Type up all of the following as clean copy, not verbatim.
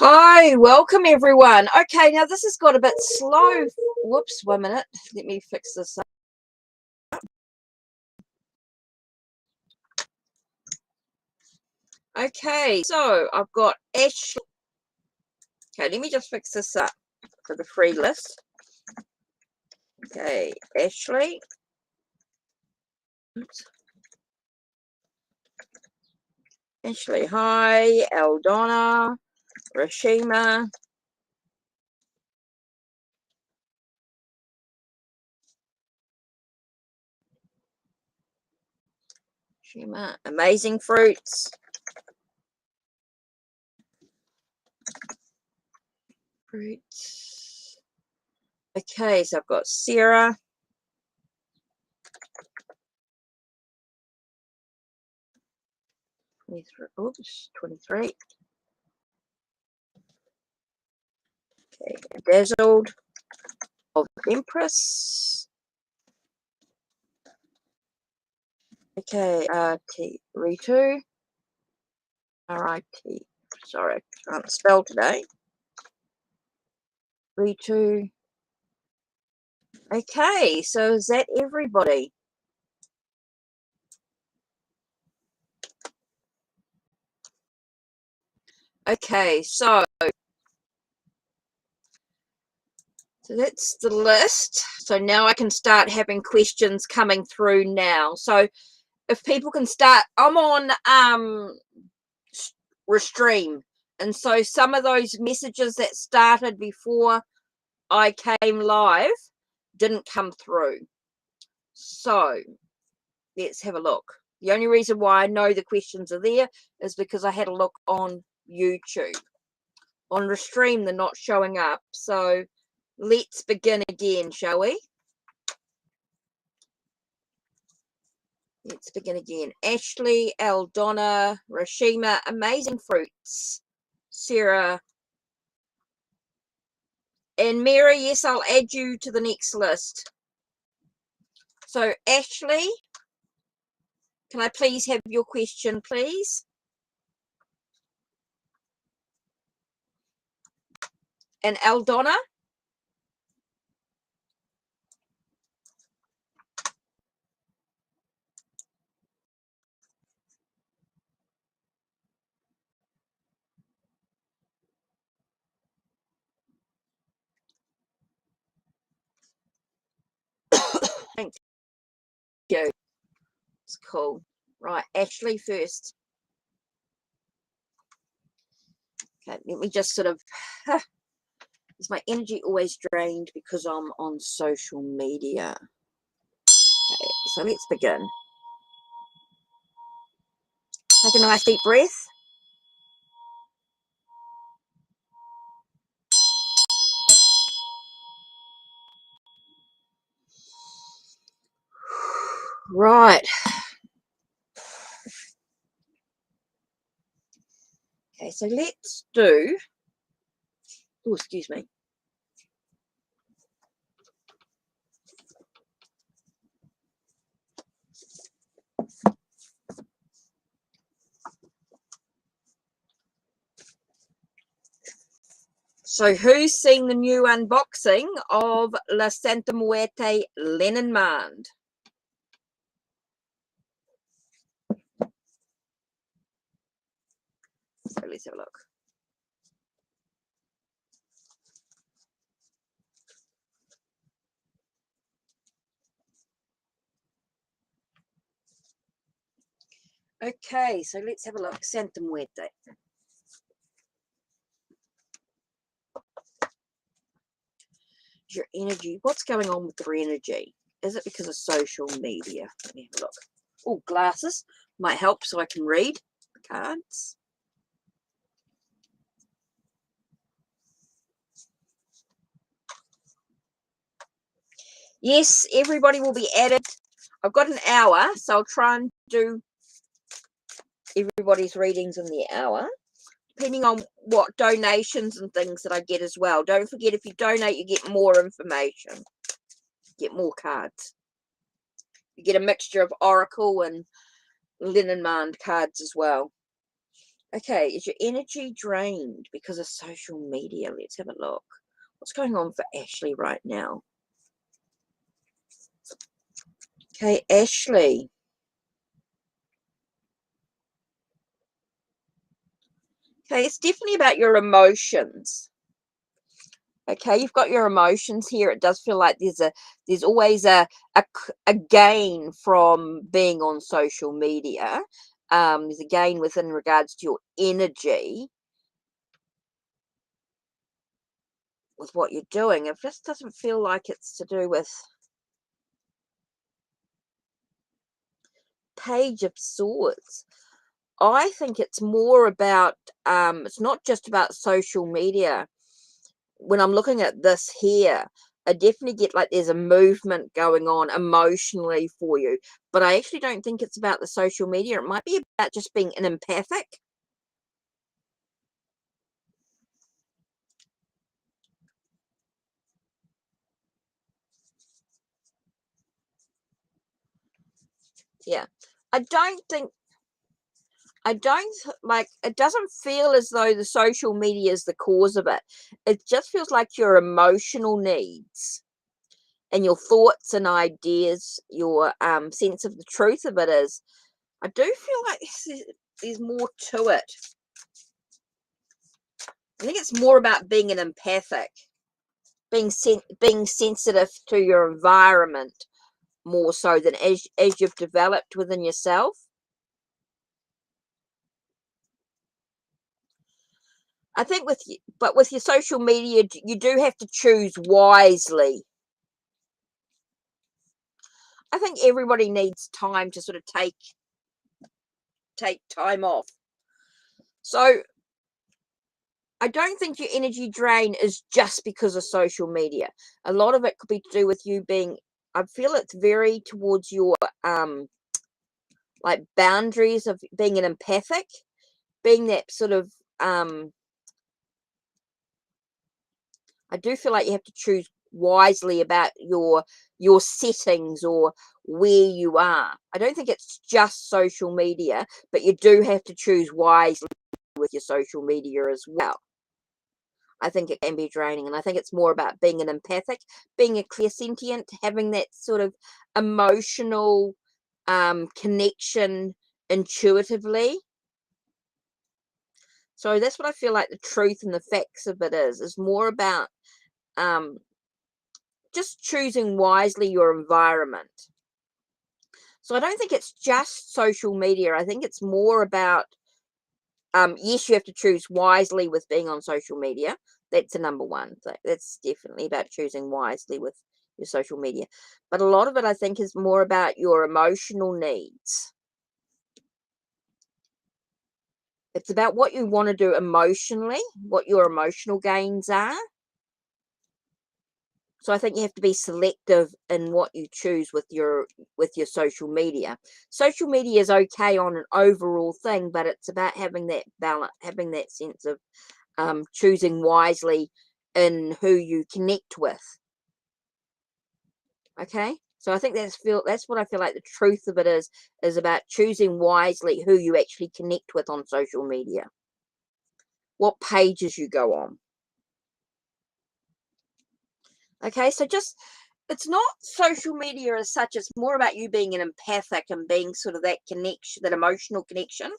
Hi, welcome everyone. Okay, now this has got a bit slow. Whoops, 1 minute. Let me fix this up. Okay, so I've got Ashley. Okay, let me just fix this up for the free list. Okay, Ashley. Oops. Ashley, hi. Aldona. Rashima. Rashima. Amazing fruits. Fruits. Okay, so I've got Sarah. Oops, 23. Okay, Dazzled of Empress. Okay, Ritu. R-I-T. Sorry, I can't spell today. Ritu. Okay, so is that everybody? Okay, so that's the list. So now I can start having questions coming through now. So if people can start, I'm on Restream, and so some of those messages that started before I came live didn't come through. So let's have a look. The only reason why I know the questions are there is because I had a look on YouTube. On Restream, they're not showing up. So let's begin again, shall we? Let's begin again. Ashley, Aldona, Rashima, amazing fruits. Sarah. And Mary, yes, I'll add you to the next list. So Ashley, can I please have your question, please? And Aldona? Thank you. It's cool. Right, Ashley first. Okay, let me just sort of... Is my energy always drained because I'm on social media? Okay, so let's begin. Take a nice deep breath. Right. Okay, so let's do... Oh, excuse me. So who's seen the new unboxing of La Santa Muerte Linen Mand? So let's have a look. Okay, so let's have a look. Santa Muerte. Your energy. What's going on with your energy? Is it because of social media? Let me have a look. Oh, glasses might help so I can read the cards. Yes, everybody will be added. I've got an hour, so I'll try and do everybody's readings in the hour, depending on what donations and things that I get as well. Don't forget, if you donate, you get more information, get more cards. You get a mixture of Oracle and Linen Mand cards as well. Okay, is your energy drained because of social media? Let's have a look. What's going on for Ashley right now? Okay, Ashley. Okay, it's definitely about your emotions. Okay, you've got your emotions here. It does feel like there's always a gain from being on social media. There's a gain within regards to your energy with what you're doing. It just doesn't feel like it's to do with Page of Swords. I think it's more about it's not just about social media. When I'm looking at this here, I definitely get like there's a movement going on emotionally for you, but I actually don't think it's about the social media. It might be about just being an empathic. Yeah. I don't think I don't like it doesn't feel as though the social media is the cause of it. It just feels like your emotional needs and your thoughts and ideas, your sense of the truth of it is. I do feel like there's more to it. I think it's more about being an empathic, being sensitive to your environment more so than as you've developed within yourself. I think with your social media, you do have to choose wisely. I think everybody needs time to sort of take time off. So I don't think your energy drain is just because of social media. A lot of it could be to do with you being, I feel it's very towards your like boundaries of being an empathic, being that sort of I do feel like you have to choose wisely about your settings or where you are. I don't think it's just social media, but you do have to choose wisely with your social media as well. I think it can be draining, and I think it's more about being an empathic, being a clairsentient, having that sort of emotional connection intuitively. So that's what I feel like the truth and the facts of it is more about um, just choosing wisely your environment. So I don't think it's just social media. I think it's more about yes, you have to choose wisely with being on social media. That's the number one. That's definitely about choosing wisely with your social media. But a lot of it, I think, is more about your emotional needs. It's about what you want to do emotionally, what your emotional gains are. So I think you have to be selective in what you choose with your social media. Social media is okay on an overall thing, but it's about having that balance, having that sense of choosing wisely in who you connect with. Okay, so I think that's what I feel like the truth of it is about choosing wisely who you actually connect with on social media, what pages you go on. Okay, so just it's not social media as such, it's more about you being an empathic and being sort of that connection, that emotional connection.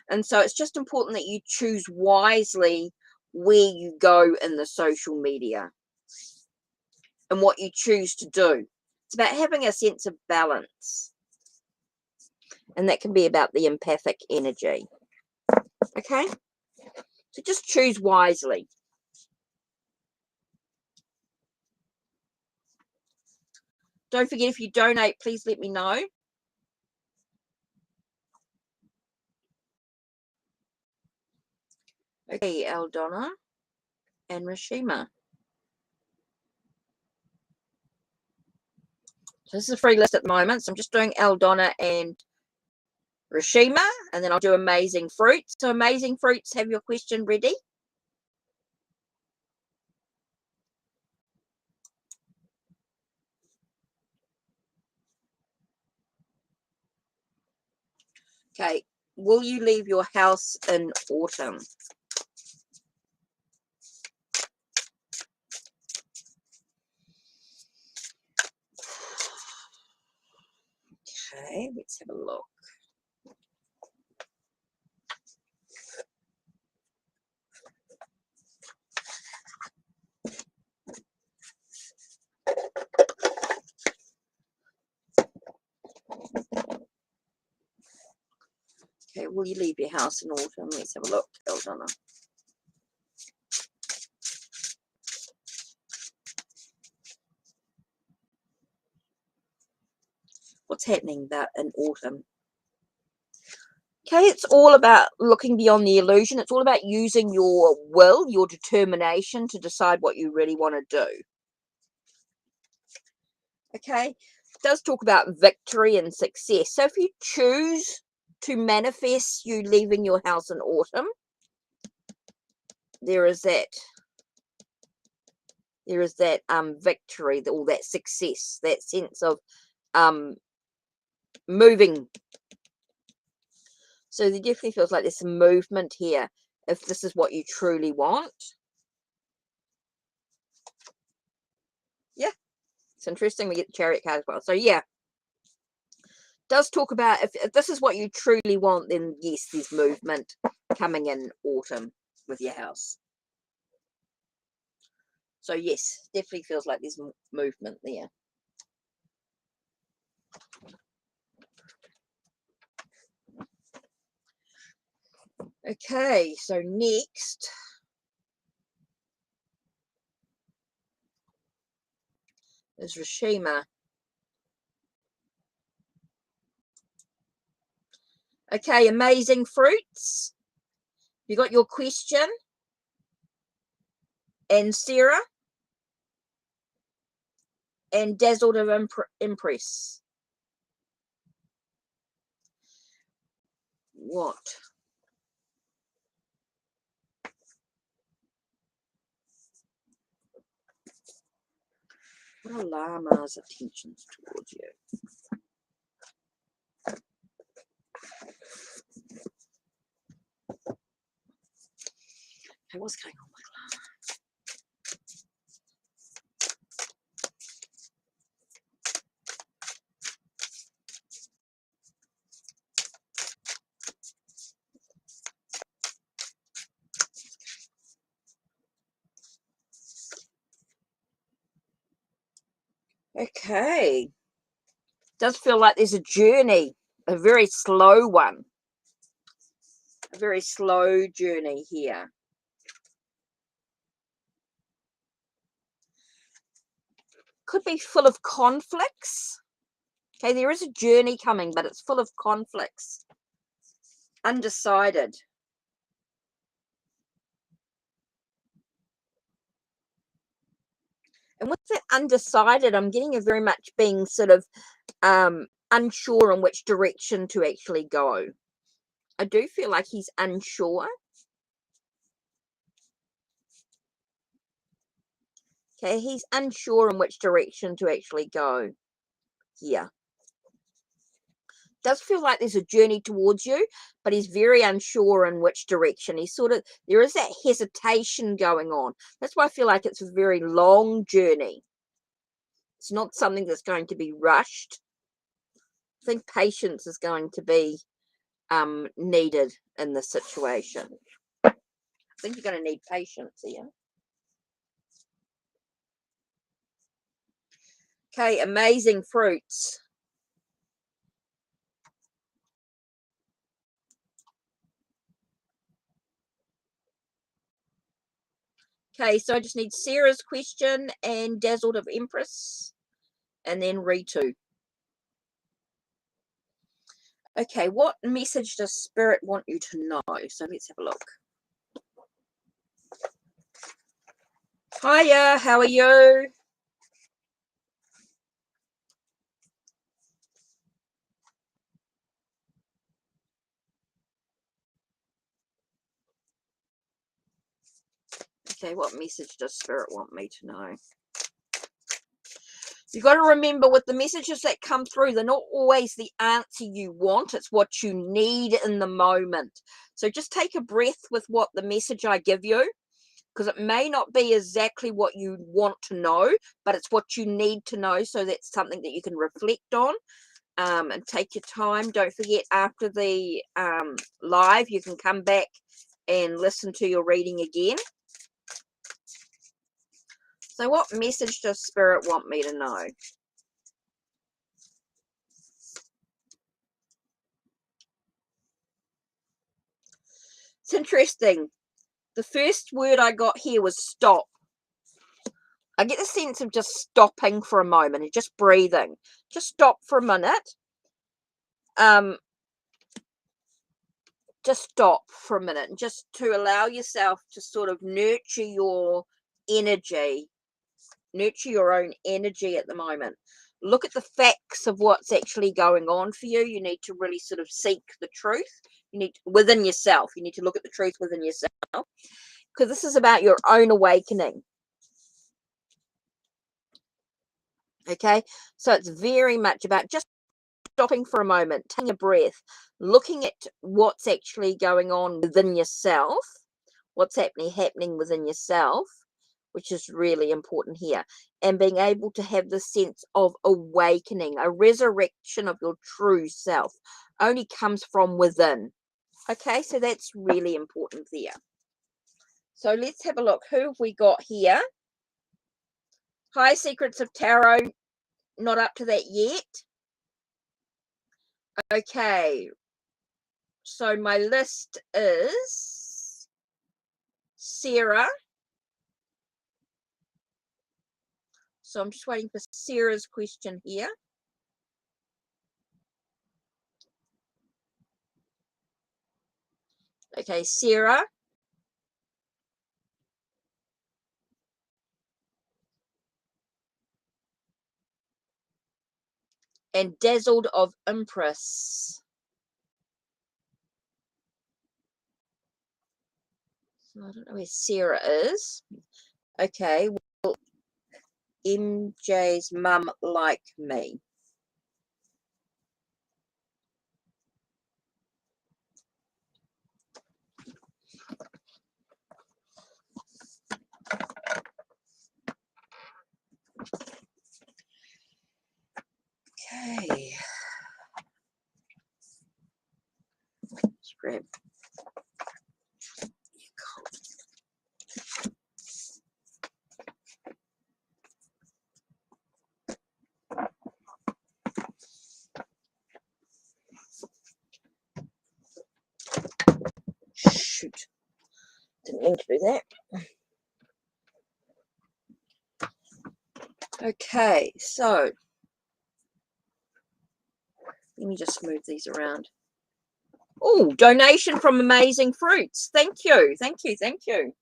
And so it's just important that you choose wisely where you go in the social media and what you choose to do. It's about having a sense of balance. And that can be about the empathic energy. Okay? So just choose wisely. Don't forget, if you donate, please let me know. Okay, Aldona and Rashima. So this is a free list at the moment. So I'm just doing Aldona and Rashima, and then I'll do Amazing Fruits. So Amazing Fruits, have your question ready? Okay, Will you leave your house in autumn? Okay, let's have a look. Okay, will you leave your house in autumn? Let's have a look, Aldona. What's happening that in autumn? Okay, it's all about looking beyond the illusion. It's all about using your will, your determination to decide what you really want to do. Okay, it does talk about victory and success. So if you choose to manifest you leaving your house in autumn, there is that victory, all that success, that sense of moving. So there definitely feels like there's some movement here if this is what you truly want. Yeah, it's interesting we get the Chariot card as well. So yeah, does talk about if this is what you truly want, then yes, there's movement coming in autumn with your house. So yes, definitely feels like there's movement there. Okay, so next is Rashima. Okay, amazing fruits. You got your question. And Sarah. And Dazzled of Empress. What? What are Lama's attentions towards you? Okay, what's going on with Lama? Okay. Does feel like there's a journey, a very slow one. A very slow journey here. Could be full of conflicts. Okay, there is a journey coming, but it's full of conflicts. Undecided. And with that undecided, I'm getting a very much being sort of unsure on which direction to actually go. I do feel like he's unsure. Okay, he's unsure on which direction to actually go here. Does feel like there's a journey towards you, but he's very unsure in which direction. He's sort of, there is that hesitation going on. That's why I feel like it's a very long journey. It's not something that's going to be rushed. I think patience is going to be needed in this situation. I think you're going to need patience here. Okay, amazing fruits. Okay, so I just need Sarah's question and Dazzled of Empress, and then Ritu. Okay, what message does Spirit want you to know? So let's have a look. Hiya, how are you? Okay, what message does Spirit want me to know? You've got to remember with the messages that come through, they're not always the answer you want. It's what you need in the moment. So just take a breath with what the message I give you, because it may not be exactly what you want to know, but it's what you need to know. So that's something that you can reflect on and take your time. Don't forget, after the live, you can come back and listen to your reading again. So what message does Spirit want me to know? It's interesting. The first word I got here was stop. I get the sense of just stopping for a moment and just breathing. Just stop for a minute. Just stop for a minute and just to allow yourself to sort of nurture your energy. Nurture your own energy at the moment. Look at the facts of what's actually going on for you. You need to really sort of seek the truth. You need within yourself. You need to look at the truth within yourself, because this is about your own awakening. Okay, so it's very much about just stopping for a moment, taking a breath, looking at what's actually going on within yourself, what's happening within yourself, which is really important here, and being able to have the sense of awakening. A resurrection of your true self only comes from within. Okay, so that's really important there. So let's have a look. Who have we got here? High Secrets of Tarot, not up to that yet. Okay, so my list is Sarah. So I'm just waiting for Sarah's question here. Okay, Sarah. And Dazzled of Empress. So I don't know where Sarah is. Okay, will MJ's mum like me? Okay. Let's grab. Shoot. Didn't mean to do that. Okay, so let me just move these around. Oh, donation from Amazing Fruits. Thank you. Thank you. Thank you.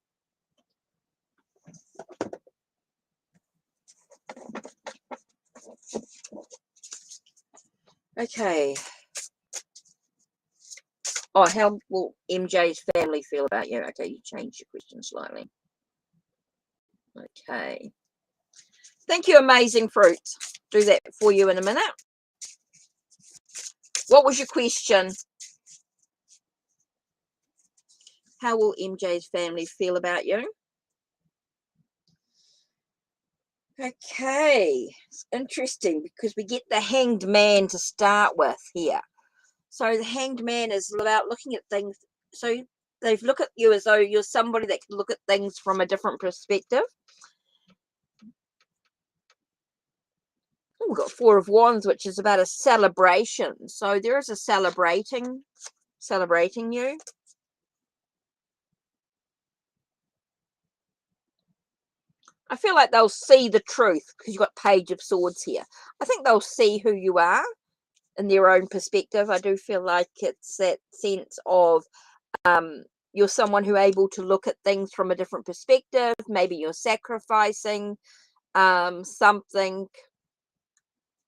Okay. Oh, how will MJ's family feel about you? Okay, you changed your question slightly. Okay. Thank you, Amazing Fruits. Do that for you in a minute. What was your question? How will MJ's family feel about you? Okay, it's interesting because we get the Hanged Man to start with here. So the Hanged Man is about looking at things. So they look at you as though you're somebody that can look at things from a different perspective. We've got Four of Wands, which is about a celebration. So there is a celebrating you. I feel like they'll see the truth because you've got Page of Swords here. I think they'll see who you are in their own perspective. I do feel like it's that sense of you're someone who able to look at things from a different perspective. Maybe you're sacrificing something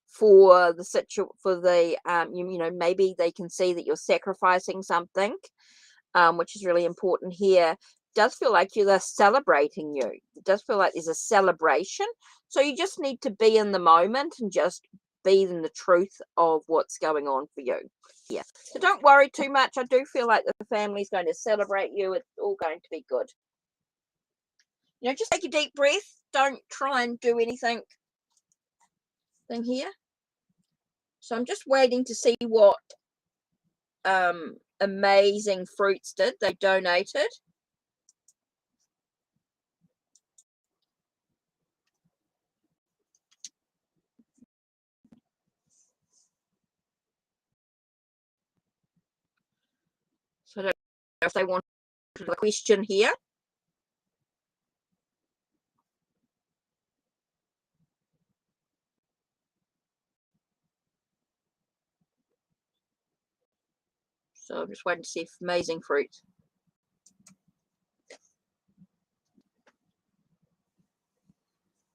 for the you know, maybe they can see that you're sacrificing something, which is really important here. does feel like they're celebrating you. It does feel like there's a celebration. So you just need to be in the moment and just be in the truth of what's going on for you. Yeah. So don't worry too much. I do feel like the family's going to celebrate you. It's all going to be good. You know, just take a deep breath. Don't try and do anything here. So I'm just waiting to see what amazing fruits did. They donated. So I don't know if they wanted a question here. So I'm just waiting to see if amazing fruit.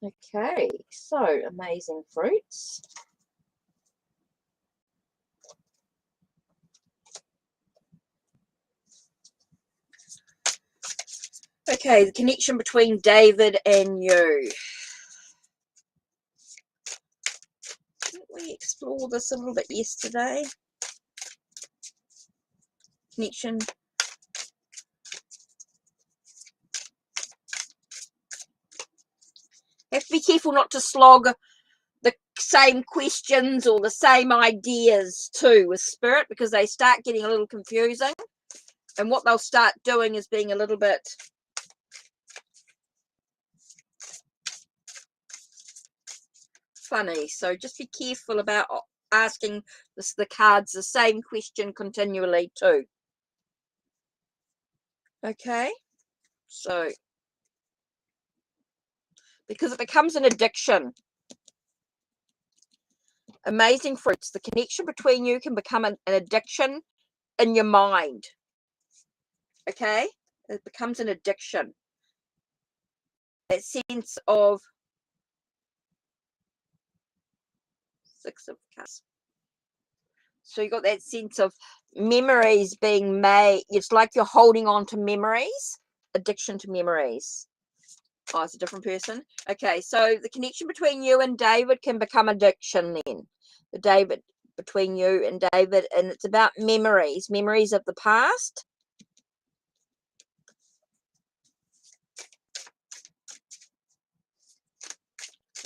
Okay, so amazing fruits. Okay, the connection between David and you. Didn't we explore this a little bit yesterday? Connection. Have to be careful not to slog the same questions or the same ideas too with spirit, because they start getting a little confusing, and what they'll start doing is being a little bit funny. So just be careful about asking the cards the same question continually too. Okay, so because it becomes an addiction. Amazing fruits. The connection between you can become an addiction in your mind. Okay, it becomes an addiction. That sense of Six of Cups. So you got that sense of memories being made. It's like you're holding on to memories. Addiction to memories. Oh, it's a different person. Okay, so the connection between you and David can become addiction then. Between you and David, and it's about memories of the past.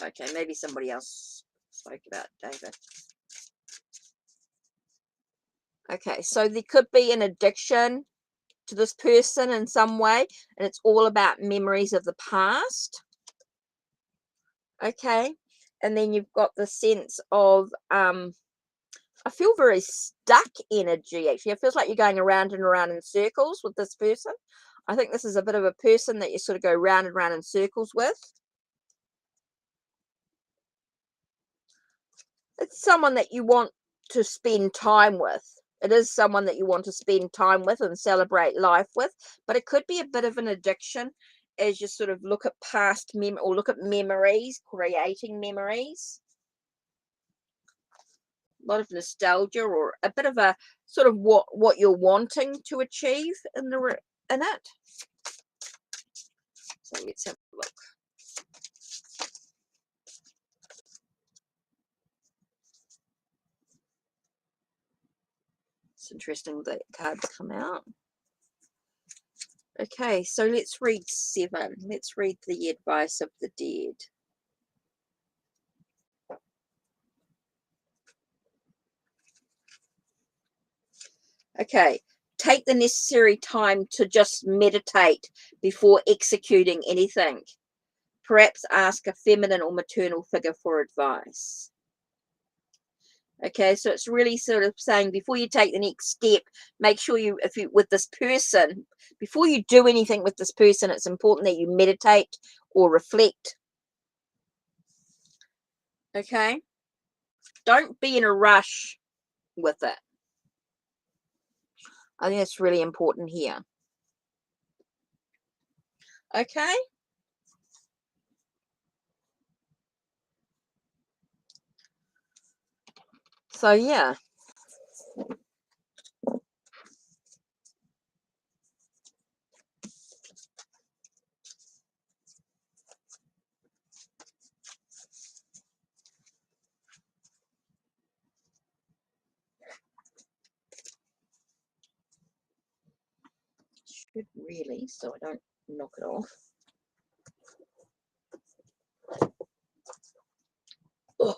Okay, maybe somebody else spoke about David. Okay, so there could be an addiction to this person in some way, and it's all about memories of the past. Okay, and then you've got the sense of I feel very stuck energy. Actually, it feels like you're going around and around in circles with this person. I think this is a bit of a person that you sort of go round and round in circles with. It's someone that you want to spend time with. It is someone that you want to spend time with and celebrate life with, but it could be a bit of an addiction as you sort of look at past or look at memories, creating memories. A lot of nostalgia, or a bit of a sort of what you're wanting to achieve in it. So let's have a look. It's interesting that cards come out. Okay, so let's read 7. Let's read the advice of the dead. Okay, take the necessary time to just meditate before executing anything. Perhaps ask a feminine or maternal figure for advice. Okay, so it's really sort of saying before you take the next step, make sure with this person, before you do anything with this person, it's important that you meditate or reflect. Okay, don't be in a rush with it. I think it's really important here. Okay. So yeah. Good, really, so I don't knock it off. Oh.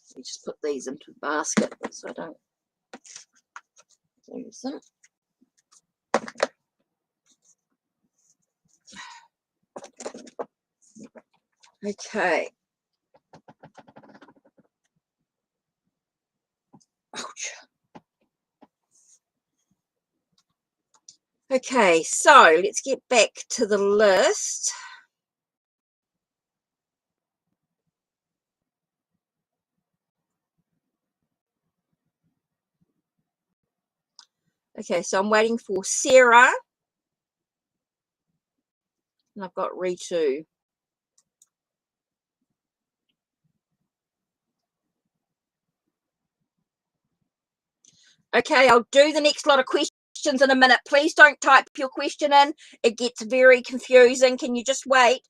Let me just put these into the basket so I don't lose them. Okay. Ouch. Okay, so let's get back to the list. Okay, so I'm waiting for Sarah. And I've got Ritu. Okay, I'll do the next lot of questions in a minute. Please don't type your question in. It gets very confusing. Can you just wait?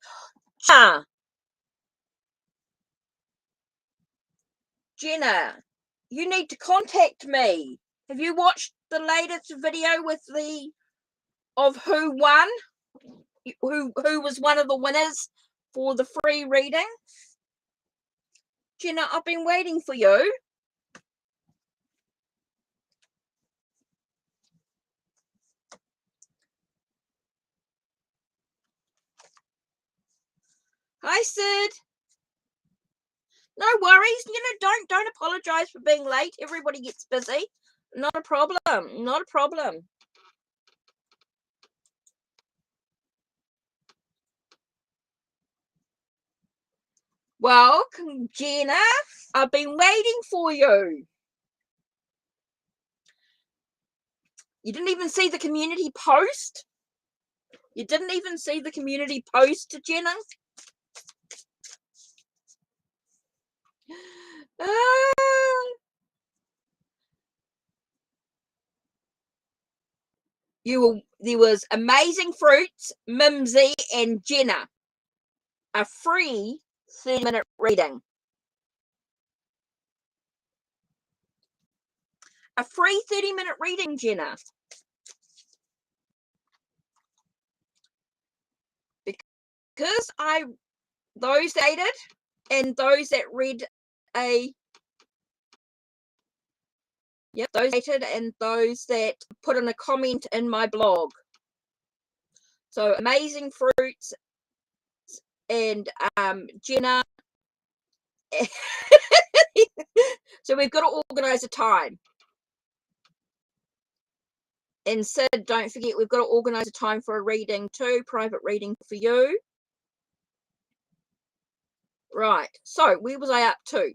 Jenna, you need to contact me. Have you watched the latest video with of who won? Who was one of the winners for the free reading? Jenna, I've been waiting for you. Hi, Sid. No worries. Don't apologize for being late. Everybody gets busy. Not a problem. Not a problem. Welcome, Jenna. I've been waiting for you. You didn't even see the community post? You didn't even see the community post, Jenna? There was Amazing Fruits, Mimsy, and Jenna. A free 30-minute reading. A free 30-minute reading, Jenna. Because those that dated and those that read those dated and those that put in a comment in my blog. So Amazing Fruits and Jenna. So we've got to organize a time. And Sid, don't forget, we've got to organize a time for a reading too, private reading for you. Right, so where was I up to?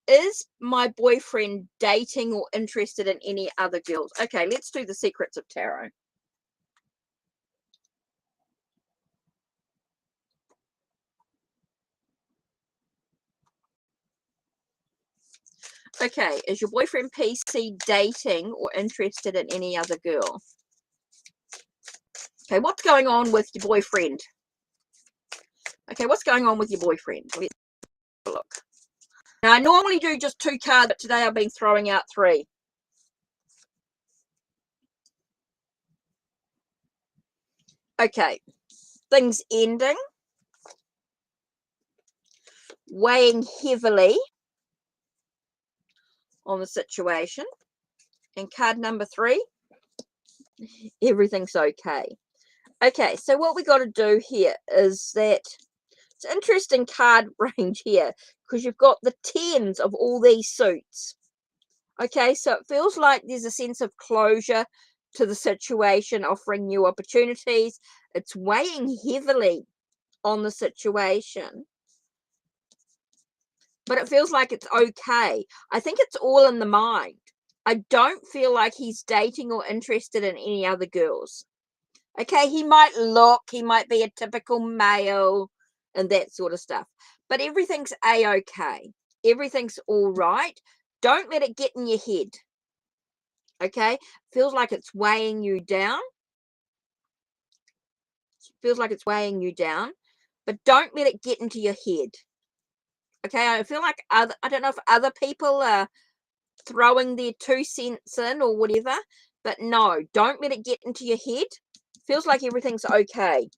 Is my boyfriend dating or interested in any other girls? Okay, let's do the secrets of tarot. Okay, is your boyfriend PC dating or interested in any other girl? Okay, what's going on with your boyfriend? Okay, what's going on with your boyfriend? Let's have a look. Now, I normally do just 2 cards, but today I've been throwing out 3. Okay, things ending. Weighing heavily on the situation. And card number 3, everything's okay. Okay, so what we got to do here is that it's an interesting card range here because you've got the 10s of all these suits. Okay, so it feels like there's a sense of closure to the situation, offering new opportunities. It's weighing heavily on the situation, but it feels like it's okay. I think it's all in the mind. I don't feel like he's dating or interested in any other girls. Okay, he might be a typical male and that sort of stuff, but everything's a-okay. Everything's all right. Don't let it get in your head. Okay, feels like it's weighing you down. Feels like it's weighing you down, but don't let it get into your head. Okay, I feel like I don't know if other people are throwing their 2 cents in or whatever, but no, don't let it get into your head. Feels like everything's okay.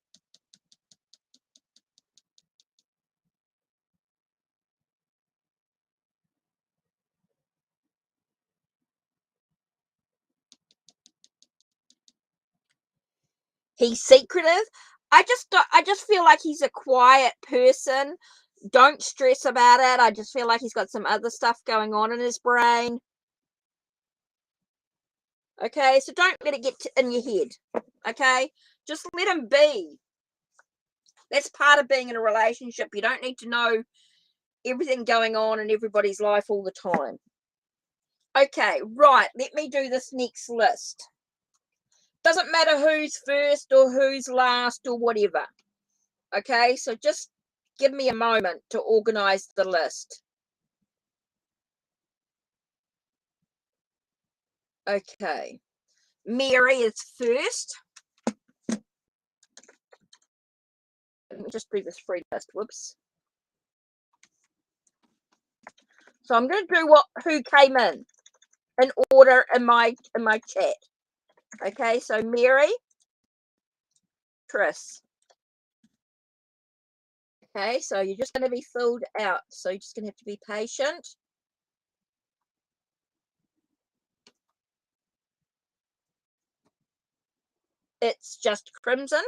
He's secretive. I just feel like he's a quiet person. Don't stress about it. I just feel like he's got some other stuff going on in his brain. Okay, so don't let it get in your head. Okay, just let him be. That's part of being in a relationship. You don't need to know everything going on in everybody's life all the time. Okay, right, let me do this next list. Doesn't matter who's first or who's last or whatever. Okay, so just give me a moment to organize the list. Okay, Mary is first. Let me just do this free list. Whoops. So I'm going to do who came in order in my chat. Okay, so Mary, Tris. Okay, so you're just going to be filled out. So you're just going to have to be patient. It's just Crimson.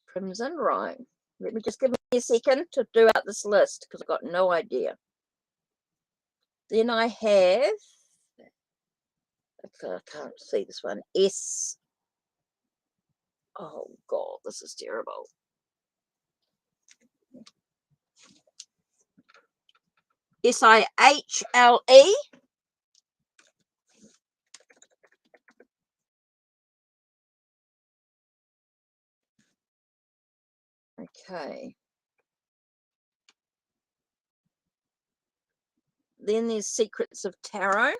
Crimson, right. Let me just give me a second to do out this list because I've got no idea. Then I have, I can't see this one, S. Oh, God, this is terrible. Sihle. Okay. Then there's Secrets of Tarot.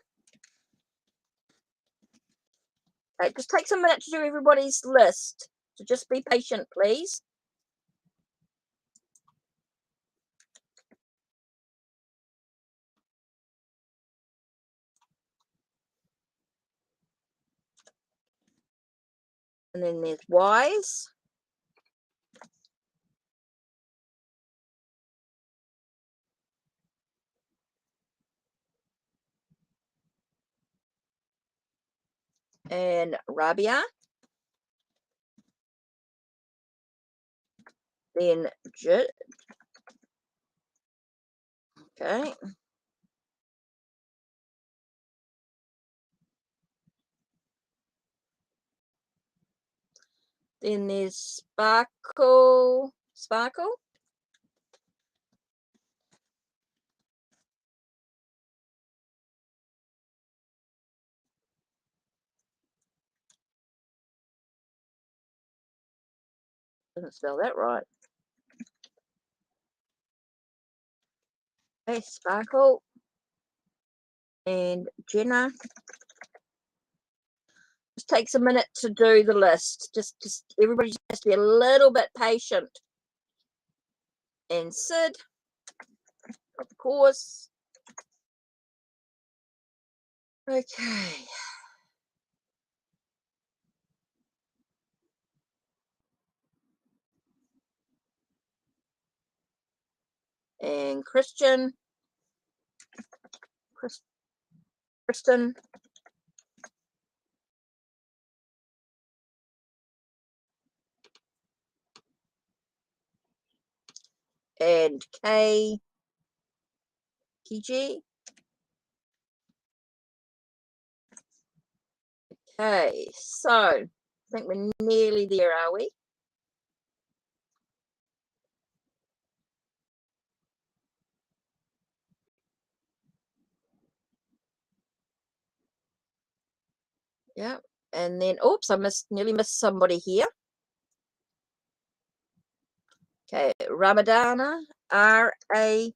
It just takes a minute to do everybody's list. So just be patient, please. And then there's Wise. And Rabia. Then Jide. Okay. Then there's Sparkle. Sparkle. Didn't spell that right. Okay, Sparkle. And Jenna. Just takes a minute to do the list. Just everybody just has to be a little bit patient. And Sid, of course. Okay. And Kristen. And Kiji. Okay, so I think we're nearly there, are we? Yeah. And then, oops, I nearly missed somebody here. Okay, Ramadana, Ramadana.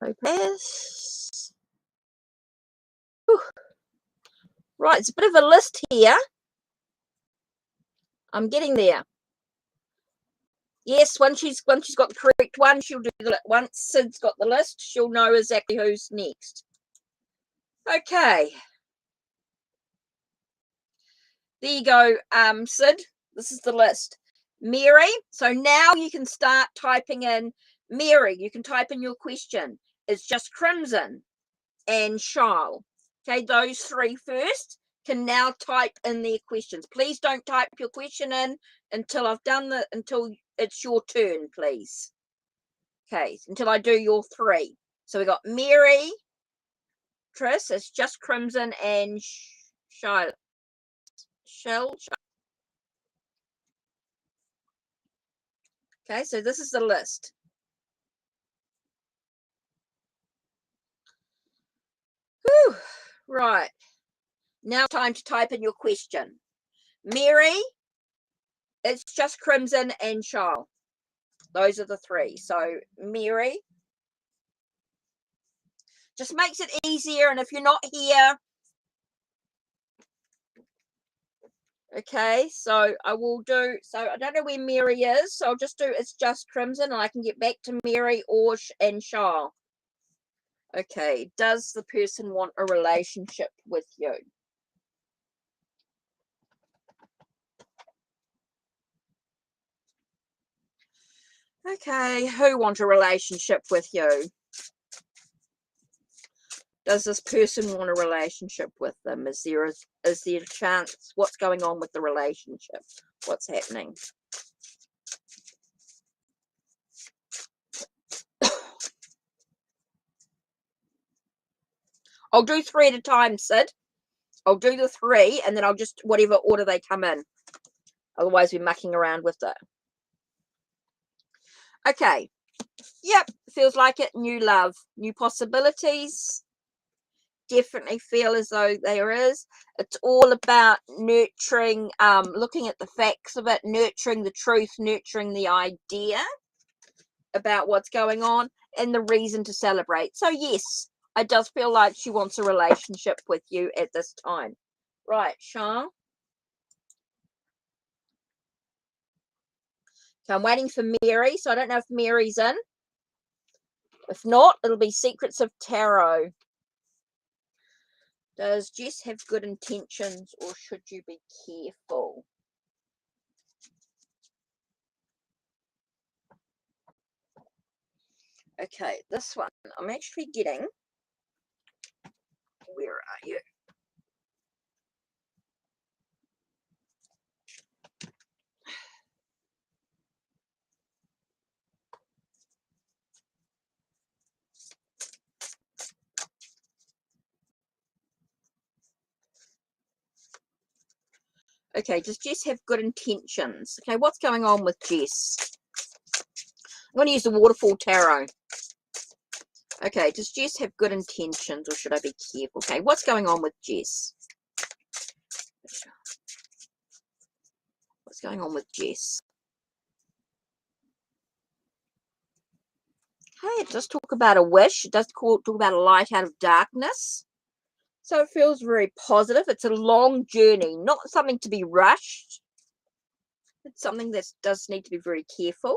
Lopez. Whew. Right, it's a bit of a list here. I'm getting there. Yes, once she's got the correct one, she'll do the once Sid's got the list, she'll know exactly who's next. Okay. There you go, Sid. This is the list. Mary. So now you can start typing in Mary. You can type in your question. It's just Crimson and Charles. Okay, those three first can now type in their questions. Please don't type your question in until I've done until it's your turn, please. Okay, until I do your three. So we got Mary, Tris, it's just Crimson and Shell. Okay, so this is the list. Whew. Right. Now time to type in your question. Mary, it's just Crimson and Charles. Those are the three. So Mary. Just makes it easier. And if you're not here, okay, so I will do, so I don't know where Mary is. So I'll just do it's just Crimson and I can get back to Mary and Charles. Okay, does the person want a relationship with you? Okay, who wants a relationship with you? Does this person want a relationship with them? Is there a chance? What's going on with the relationship? What's happening? I'll do three at a time, Sid. I'll do the three and then I'll just, whatever order they come in. Otherwise, we're mucking around with it. Okay. Yep. Feels like it. New love. New possibilities. Definitely feel as though there is. It's all about nurturing, looking at the facts of it, nurturing the truth, nurturing the idea about what's going on and the reason to celebrate. So yes, it does feel like she wants a relationship with you at this time. Right, Sean. So I'm waiting for Mary, so I don't know if Mary's in. If not, it'll be Secrets of Tarot. Does Jess have good intentions or should you be careful? Okay, this one I'm actually getting. Where are you? Okay, does Jess have good intentions? Okay, what's going on with Jess? I'm going to use the Waterfall Tarot. Okay, does Jess have good intentions or should I be careful? Okay, what's going on with Jess? What's going on with Jess? Okay, it does talk about a wish. It does talk about a light out of darkness. So it feels very positive. It's a long journey, not something to be rushed. It's something that does need to be very careful.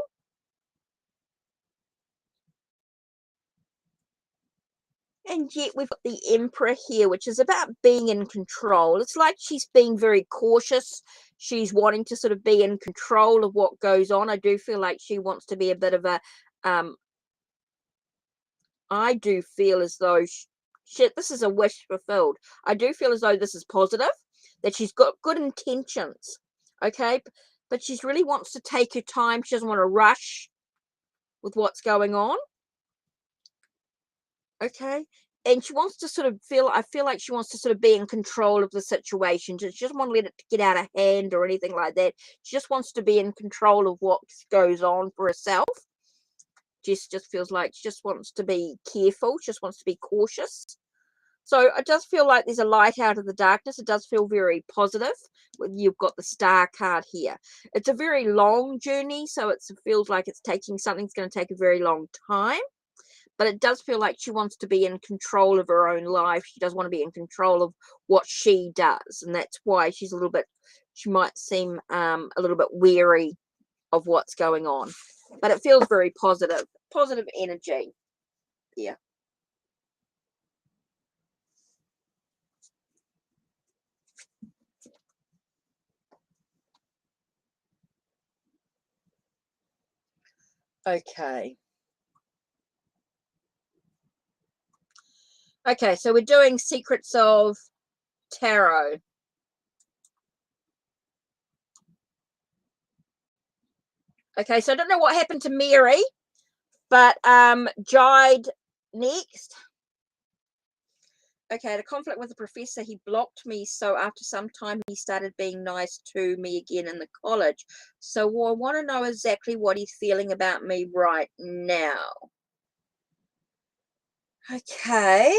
And yet we've got the Emperor here, which is about being in control. It's like she's being very cautious. She's wanting to sort of be in control of what goes on. I do feel like she wants to be a bit of a, I do feel as though, this is a wish fulfilled. I do feel as though this is positive, that she's got good intentions, okay? But she really wants to take her time. She doesn't want to rush with what's going on. Okay. And she wants to sort of I feel like she wants to sort of be in control of the situation. She doesn't want to let it get out of hand or anything like that. She just wants to be in control of what goes on for herself. Jess just feels like she just wants to be careful, just wants to be cautious. So it does feel like there's a light out of the darkness. It does feel very positive. You've got the star card here. It's a very long journey, so it feels like it's taking something's going to take a very long time. But it does feel like she wants to be in control of her own life. She does want to be in control of what she does. And that's why she's a little bit, she might seem a little bit weary of what's going on. But it feels very positive energy. Yeah. Okay. Okay, so we're doing Secrets of Tarot. Okay, so I don't know what happened to Mary, but Jide next. Okay, I had a conflict with the professor. He blocked me, so after some time he started being nice to me again in the college. So I want to know exactly what he's feeling about me right now. Okay.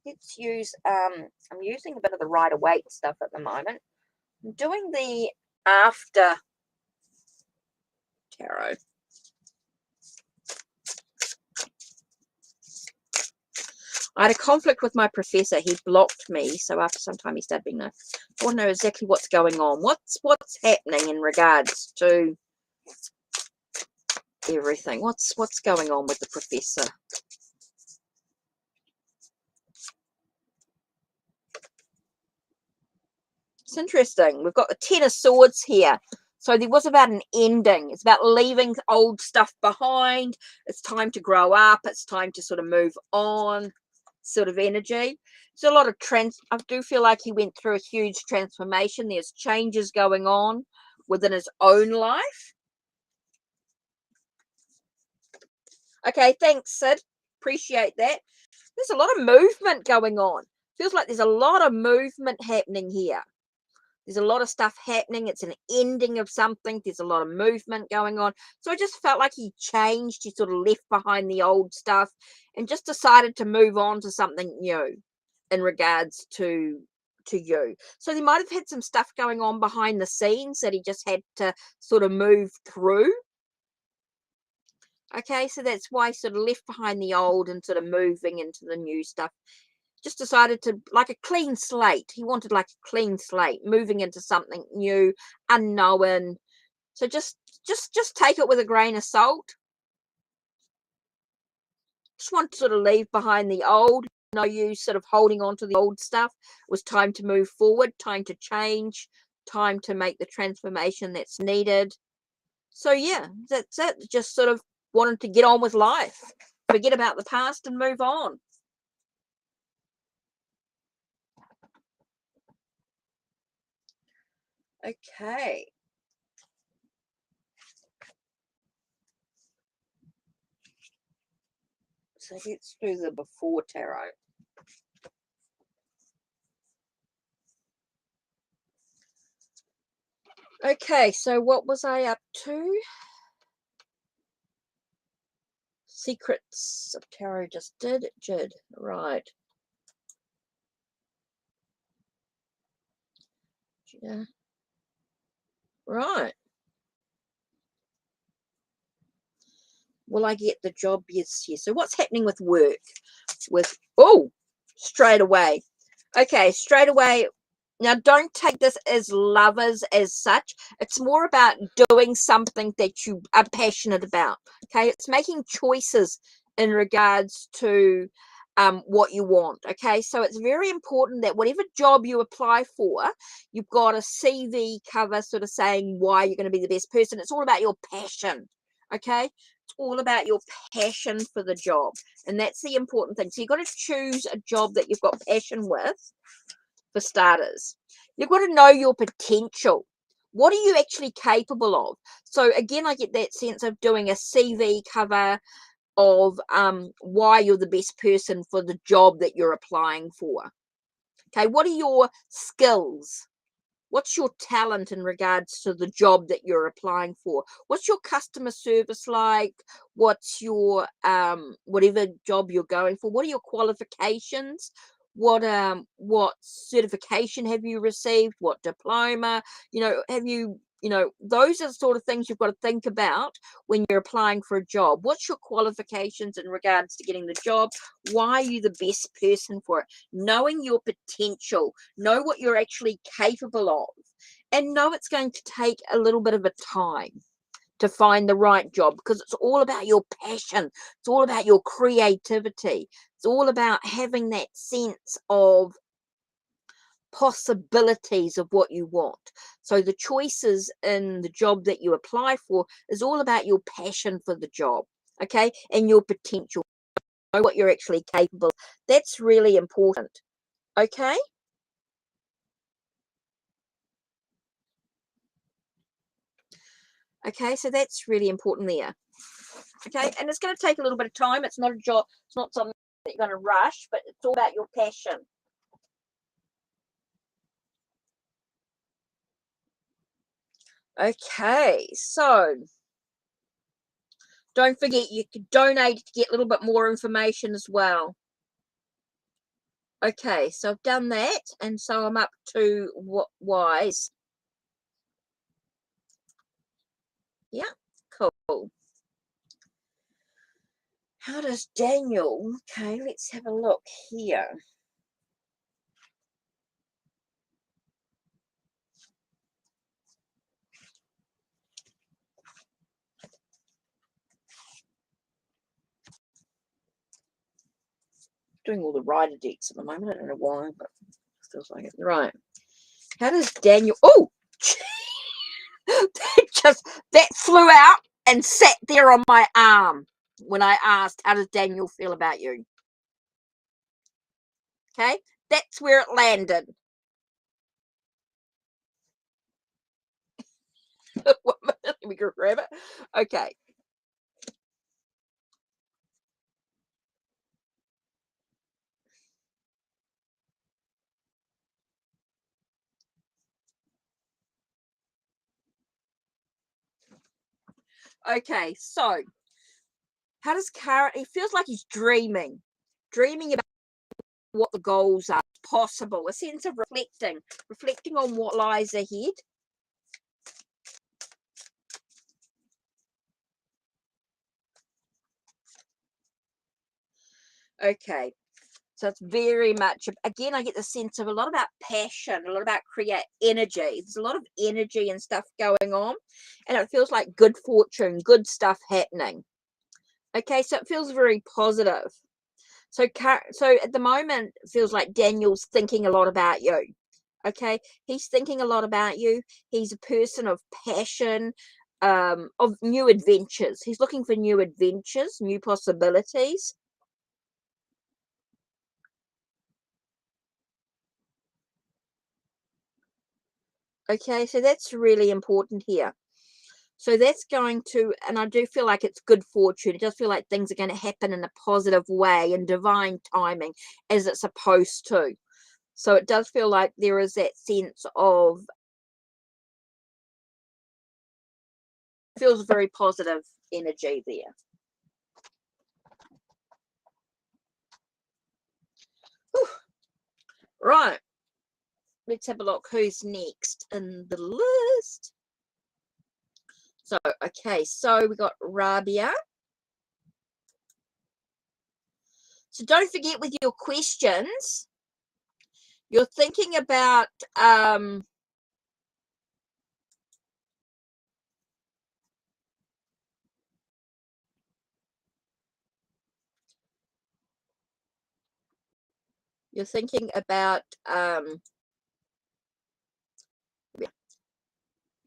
Let's use, I'm using a bit of the Rider-Waite stuff at the moment. I'm doing the After Tarot. I had a conflict with my professor. He blocked me, so after some time he started being nice. I want to know exactly what's going on. What's happening in regards to everything? What's going on with the professor? It's interesting. We've got the Ten of Swords here. So there was about an ending. It's about leaving old stuff behind. It's time to grow up. It's time to sort of move on, sort of energy. There's a lot of I do feel like he went through a huge transformation. There's changes going on within his own life. Okay, thanks, Sid. Appreciate that. There's a lot of movement going on. Feels like there's a lot of movement happening here. There's a lot of stuff happening. It's an ending of something. There's a lot of movement going on. So I just felt like he changed. He sort of left behind the old stuff and just decided to move on to something new in regards to you. So they might have had some stuff going on behind the scenes that he just had to sort of move through. Okay, so that's why he sort of left behind the old and sort of moving into the new stuff. Just decided to, like a clean slate. He wanted like a clean slate, moving into something new, unknown. So just take it with a grain of salt. Just want to sort of leave behind the old. No use sort of holding on to the old stuff. It was time to move forward, time to change, time to make the transformation that's needed. So yeah, that's it. Just sort of wanted to get on with life. Forget about the past and move on. Okay. So let's do the before tarot. Okay, so what was I up to? Secrets of Tarot just did. Jide, right. Yeah. Right. Will I get the job? Yes, yes. So what's happening with work? Straight away. Okay, straight away. Now, don't take this as lovers as such. It's more about doing something that you are passionate about. Okay, it's making choices in regards to what you want. Okay, so it's very important that whatever job you apply for, you've got a CV cover sort of saying why you're going to be the best person. It's all about your passion. Okay, it's all about your passion for the job, and that's the important thing. So you've got to choose a job that you've got passion with. For starters, you've got to know your potential. What are you actually capable of? So again, I get that sense of doing a CV cover of why you're the best person for the job that you're applying for. Okay, what are your skills? What's your talent in regards to the job that you're applying for? What's your customer service like? What's your whatever job you're going for? What are your qualifications? What certification have you received? What diploma? Have you, those are the sort of things you've got to think about when you're applying for a job. What's your qualifications in regards to getting the job? Why are you the best person for it? Knowing your potential, know what you're actually capable of, and know it's going to take a little bit of a time to find the right job, because it's all about your passion. It's all about your creativity. It's all about having that sense of possibilities of what you want. So the choices in the job that you apply for is all about your passion for the job, okay, and your potential. Know what you're actually capable of. That's really important, okay? Okay, so that's really important there. Okay, and it's going to take a little bit of time. It's not a job, it's not something that you're going to rush, but it's all about your passion. Okay, so don't forget you can donate to get a little bit more information as well. Okay, so I've done that, and so I'm up to what wise. Yeah, cool. How does Daniel? Okay, let's have a look here. Doing all the rider decks at the moment. I don't know why, but it feels like it. Right. How does Daniel? Oh, that flew out and sat there on my arm when I asked, "How does Daniel feel about you?" Okay, that's where it landed. We can grab it. Okay. Okay, so how does Kara? He feels like he's dreaming about what the goals are, possible, a sense of reflecting on what lies ahead. Okay, so it's very much, again, I get the sense of a lot about passion, a lot about create energy. There's a lot of energy and stuff going on, and it feels like good fortune, good stuff happening. Okay, so it feels very positive. So at the moment, it feels like Daniel's thinking a lot about you. Okay, he's thinking a lot about you. He's a person of passion, of new adventures. He's looking for new adventures, new possibilities. Okay, so that's really important here. So that's going to, and I do feel like it's good fortune. It does feel like things are going to happen in a positive way and divine timing as it's supposed to. So it does feel like there is that sense of, feels very positive energy there. Whew. Right. Let's have a look who's next in the list. So, okay, so we got Rabia. So don't forget with your questions, you're thinking about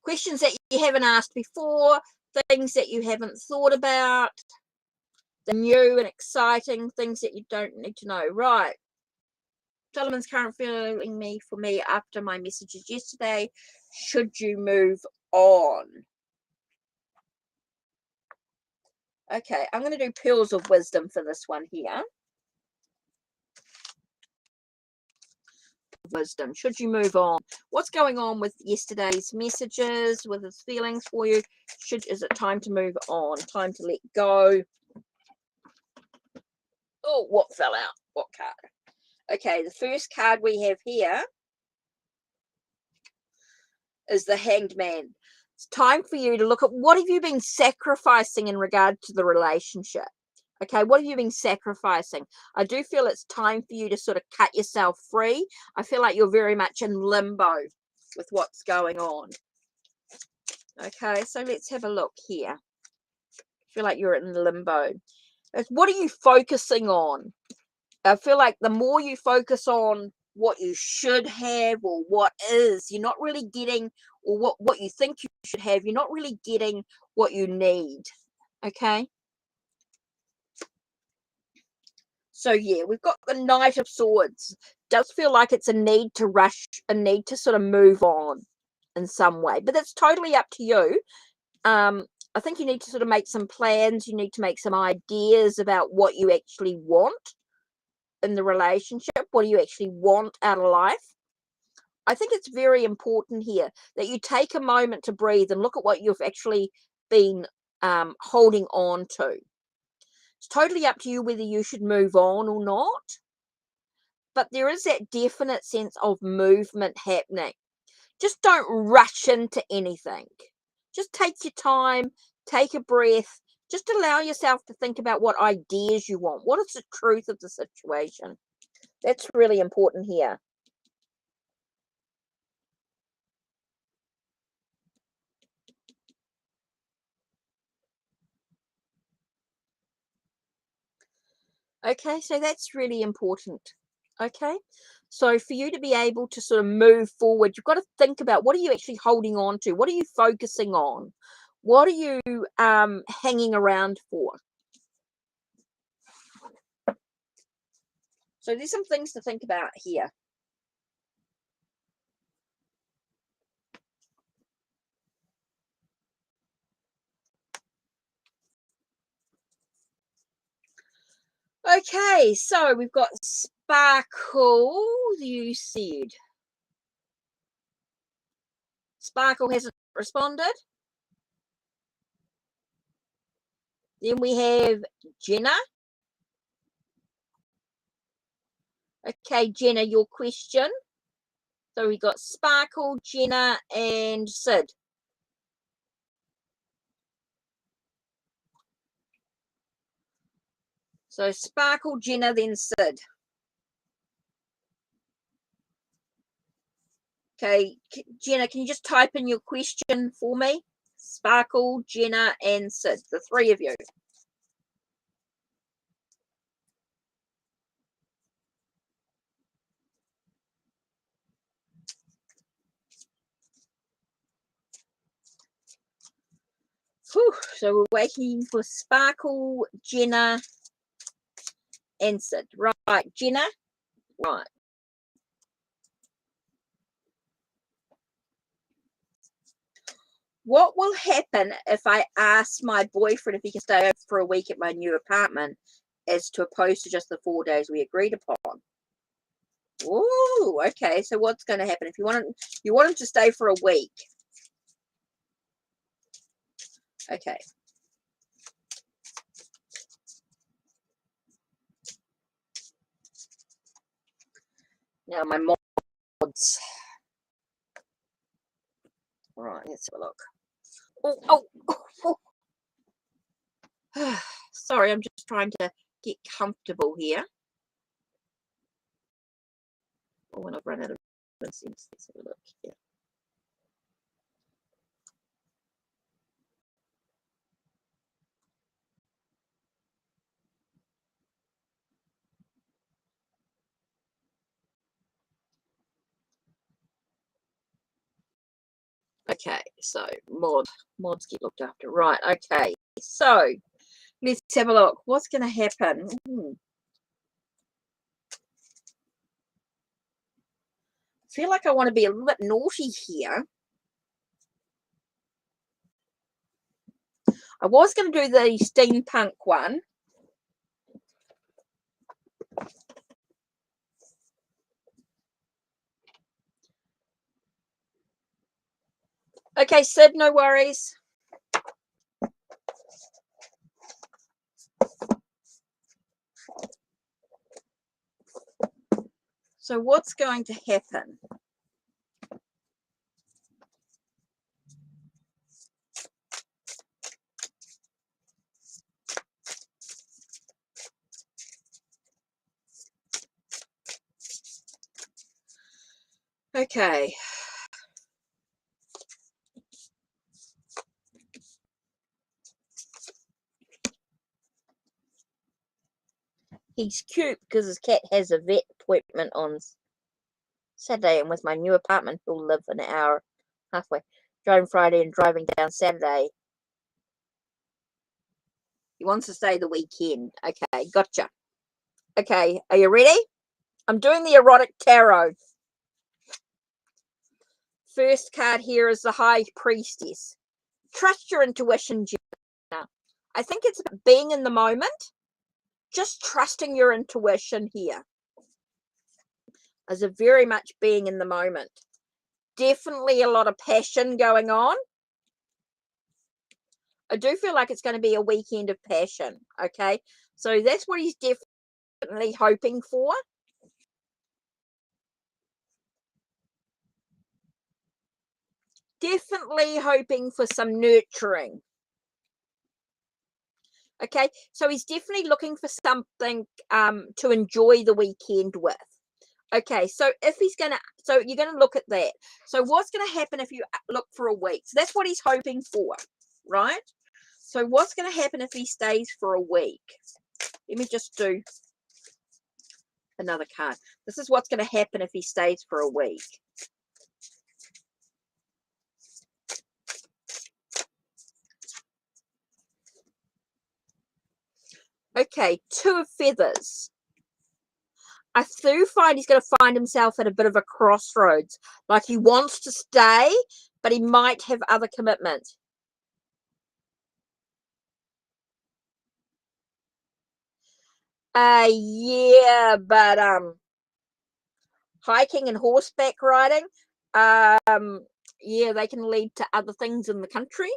questions that you haven't asked before, things that you haven't thought about, the new and exciting things that you don't need to know. Right. Solomon's current feeling me for me after my messages yesterday. Should you move on? Okay, I'm going to do Pearls of Wisdom for this one here. wisdom. Should you move on? What's going on with yesterday's messages, with his feelings for you? Is it time to move on? Time to let go? Oh, what fell out? What card? Okay, the first card we have here is the Hanged Man. It's time for you to look at what have you been sacrificing in regard to the relationship. Okay, what have you been sacrificing? I do feel it's time for you to sort of cut yourself free. I feel like you're very much in limbo with what's going on. Okay, so let's have a look here. I feel like you're in limbo. What are you focusing on? I feel like the more you focus on what you should have or what is, you're not really getting, or what you think you should have, you're not really getting what you need. Okay. So yeah, we've got the Knight of Swords. Does feel like it's a need to rush, a need to sort of move on in some way, but that's totally up to you. I think you need to sort of make some plans. You need to make some ideas about what you actually want in the relationship. What do you actually want out of life? I think it's very important here that you take a moment to breathe and look at what you've actually been holding on to. It's totally up to you whether you should move on or not. But there is that definite sense of movement happening. Just don't rush into anything. Just take your time, take a breath. Just allow yourself to think about what ideas you want. What is the truth of the situation? That's really important here. Okay, so that's really important. Okay, so for you to be able to sort of move forward, you've got to think about what are you actually holding on to? What are you focusing on? What are you hanging around for? So there's some things to think about here. Okay, so we've got Sparkle, you said. Sparkle hasn't responded. Then we have Jenna. Okay, Jenna, your question. So we got Sparkle, Jenna, and Sid. So Sparkle, Jenna, then Sid. Okay, Jenna, can you just type in your question for me? Sparkle, Jenna, and Sid, the three of you. Whew, so we're waiting for Sparkle, Jenna, and Sid. Right, Jenna. Right. What will happen if I ask my boyfriend if he can stay over for a week at my new apartment, as to opposed to just the 4 days we agreed upon? Oh, okay. So what's going to happen if you want him to stay for a week? Okay. Now my mods. All right, let's have a look. Oh. Sorry, I'm just trying to get comfortable here. Oh, when I've run out of sense, let's have a look here. Okay, so mods get looked after. Right, okay. So let's have a look. What's going to happen? I feel like I want to be a little bit naughty here. I was going to do the steampunk one. Okay, Sid, no worries. So what's going to happen? Okay. He's cute because his cat has a vet appointment on Saturday, and with my new apartment, he'll live an hour halfway. Driving Friday and driving down Saturday. He wants to stay the weekend. Okay, gotcha. Okay, are you ready? I'm doing the erotic tarot. First card here is the High Priestess. Trust your intuition, Jenna. I think it's about being in the moment. Just trusting your intuition here. Is a very much being in the moment. Definitely a lot of passion going on. I do feel like it's going to be a weekend of passion. Okay, so that's what he's definitely hoping for. Definitely hoping for some nurturing. Okay, so he's definitely looking for something to enjoy the weekend with. Okay, so if he's gonna, so you're gonna look at that. So what's gonna happen if you look for a week? So that's what he's hoping for, right? So what's gonna happen if he stays for a week? Let me just do another card. This is what's gonna happen if he stays for a week. Okay, Two of Feathers. I do find he's going to find himself at a bit of a crossroads. Like he wants to stay, but he might have other commitments. Yeah, but hiking and horseback riding, yeah, they can lead to other things in the country.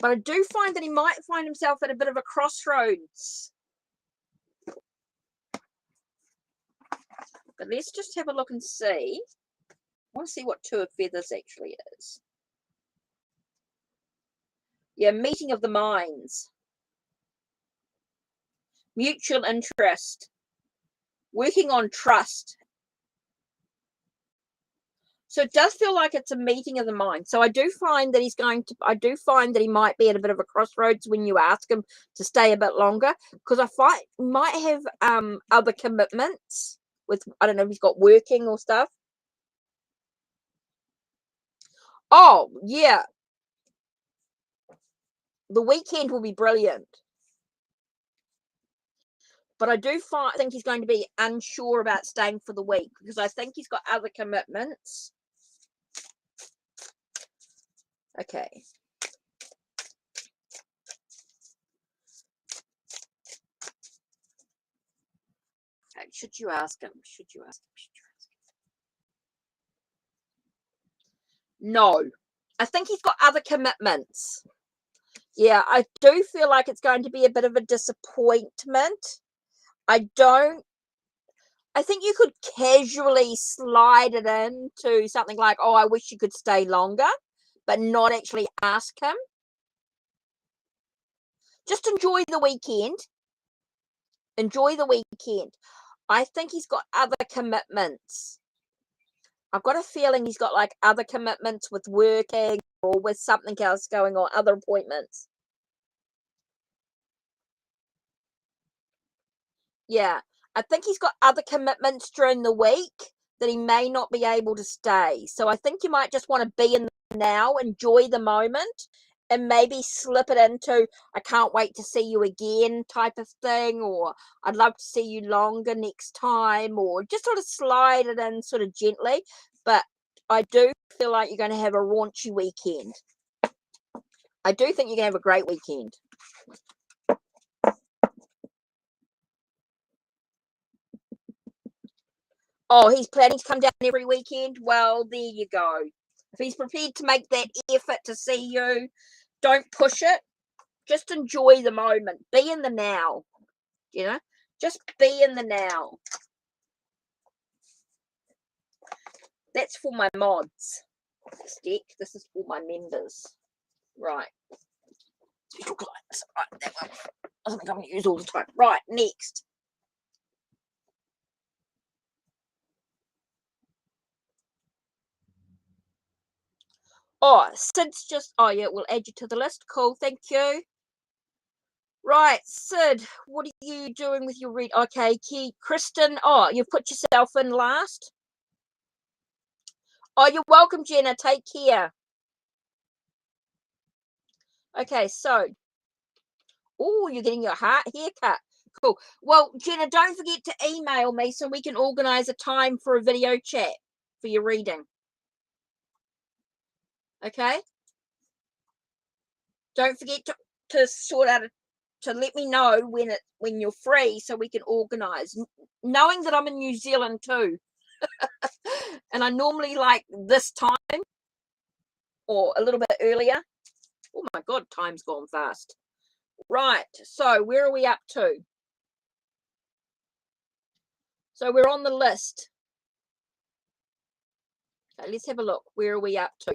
But I do find that he might find himself at a bit of a crossroads. But let's just have a look and see. I want to see what Two of Feathers actually is. Yeah, meeting of the minds. Mutual interest. Working on trust. So it does feel like it's a meeting of the mind. So I do find that I do find that he might be at a bit of a crossroads when you ask him to stay a bit longer, because I find he might have other commitments with, I don't know if he's got working or stuff. Oh, yeah. The weekend will be brilliant. But I do think he's going to be unsure about staying for the week, because I think he's got other commitments. Okay. Okay. Should you ask him? Should you ask him? Should you ask him? No. I think he's got other commitments. Yeah, I do feel like it's going to be a bit of a disappointment. I think you could casually slide it into something like, oh, I wish you could stay longer, but not actually ask him. Just enjoy the weekend. Enjoy the weekend. I think he's got other commitments. I've got a feeling he's got like other commitments with working or with something else going on, other appointments. Yeah, I think he's got other commitments during the week that he may not be able to stay. So I think you might just want to be in the now, enjoy the moment, and maybe slip it into, I can't wait to see you again type of thing, or I'd love to see you longer next time, or just sort of slide it in sort of gently. But I do feel like you're going to have a raunchy weekend. I do think you're going to have a great weekend. Oh, he's planning to come down every weekend? Well, there you go. If he's prepared to make that effort to see you, don't push it. Just enjoy the moment. Be in the now. You know, just be in the now. That's for my mods. This deck. This is for my members. Right. Special clients. Right, that one. I think I'm going to use all the time. Right, next. Oh, Sid's just, oh yeah, we'll add you to the list. Cool, thank you. Right, Sid, what are you doing with your read? Okay, Kristen, oh, you've put yourself in last. Oh, you're welcome, Jenna. Take care. Okay, so, oh, you're getting your haircut. Cool. Well, Jenna, don't forget to email me so we can organize a time for a video chat for your reading. Okay? Don't forget to sort out to let me know when you're free so we can organize. Knowing that I'm in New Zealand too. And I normally like this time or a little bit earlier. Oh my God, time's gone fast. Right, so where are we up to? So we're on the list. Okay, let's have a look. Where are we up to?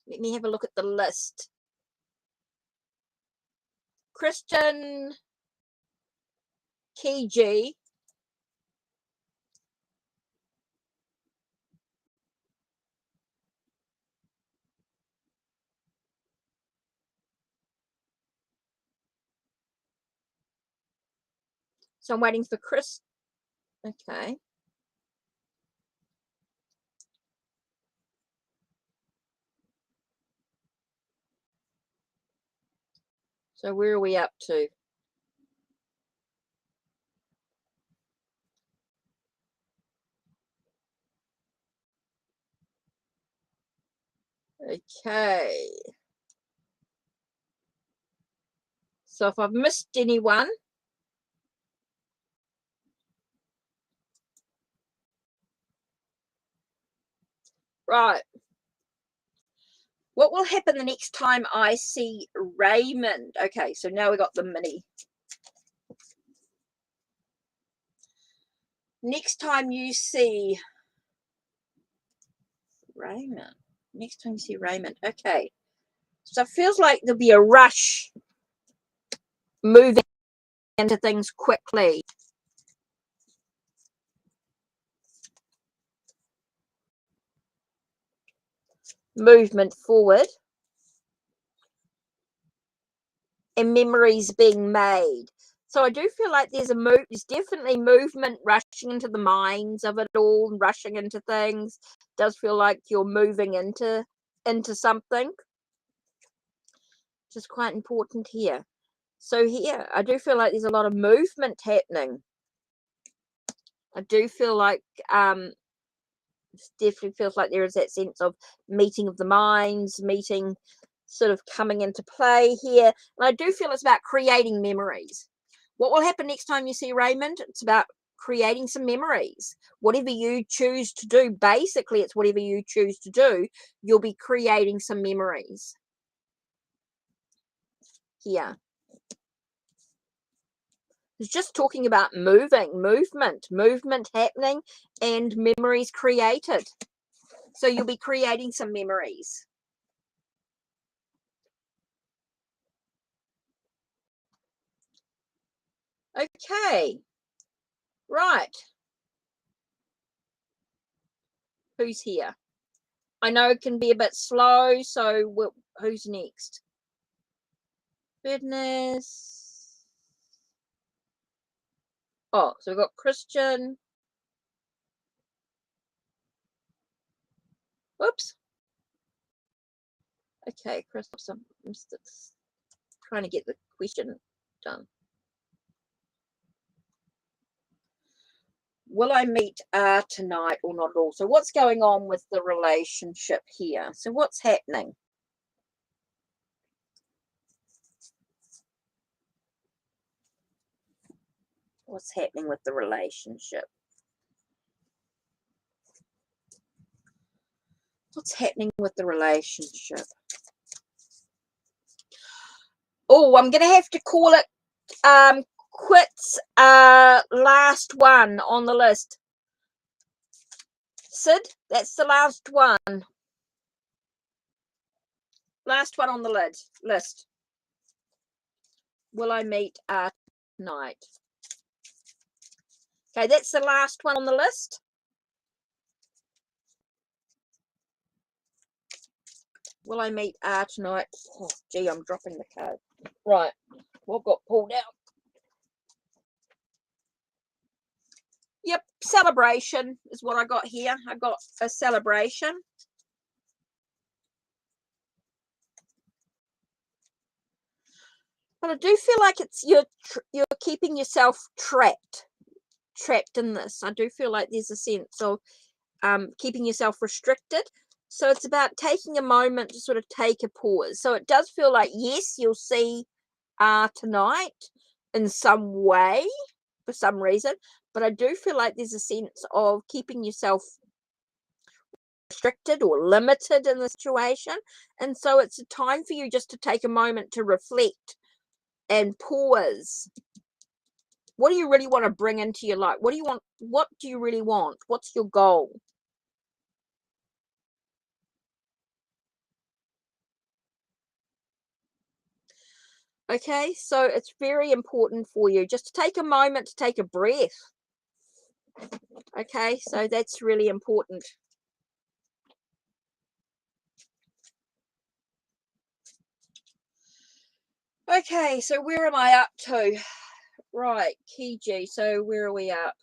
Let me have a look at the list. Christian, Kiji, so I'm waiting for Chris. Okay. So where are we up to? Okay. So if I've missed anyone, right. What will happen the next time I see Raymond? Okay, so now we got the mini. Next time you see Raymond. Next time you see Raymond. Okay. So it feels like there'll be a rush moving into things quickly. Movement forward. And memories being made. So I do feel like there's definitely movement rushing into the minds of it all, rushing into things. It does feel like you're moving into something, which is quite important here. So here, I do feel like there's a lot of movement happening. I do feel like it definitely feels like there is that sense of meeting of the minds, meeting sort of coming into play here. And I do feel it's about creating memories. What will happen next time you see Raymond? It's about creating some memories. Whatever you choose to do, basically, it's whatever you choose to do, you'll be creating some memories here. It's just talking about movement happening, and memories created. So you'll be creating some memories. Okay. Right. Who's here? I know it can be a bit slow, so who's next? Goodness. Oh, so we've got Christian. Whoops. Okay, Chris, I'm trying to get the question done. Will I meet tonight or not at all? So what's going on with the relationship here? So what's happening? What's happening with the relationship? What's happening with the relationship? Oh, I'm going to have to call it quits. Last one on the list. Sid, that's the last one. Last one on the list. Will I meet tonight? Okay, that's the last one on the list. Will I meet tonight? Oh, gee, I'm dropping the card. Right, what got pulled out? Yep, celebration is what I got here. I got a celebration. But I do feel like it's you're keeping yourself trapped in this. I do feel like there's a sense of keeping yourself restricted. So it's about taking a moment to sort of take a pause. So it does feel like, yes, you'll see tonight in some way for some reason, but I do feel like there's a sense of keeping yourself restricted or limited in the situation. And so it's a time for you just to take a moment to reflect and pause. What do you really want to bring into your life? What do you want? What do you really want? What's your goal? Okay, so it's very important for you just to take a moment to take a breath. Okay, so that's really important. Okay, so where am I up to? Right, Kiji, so where are we up?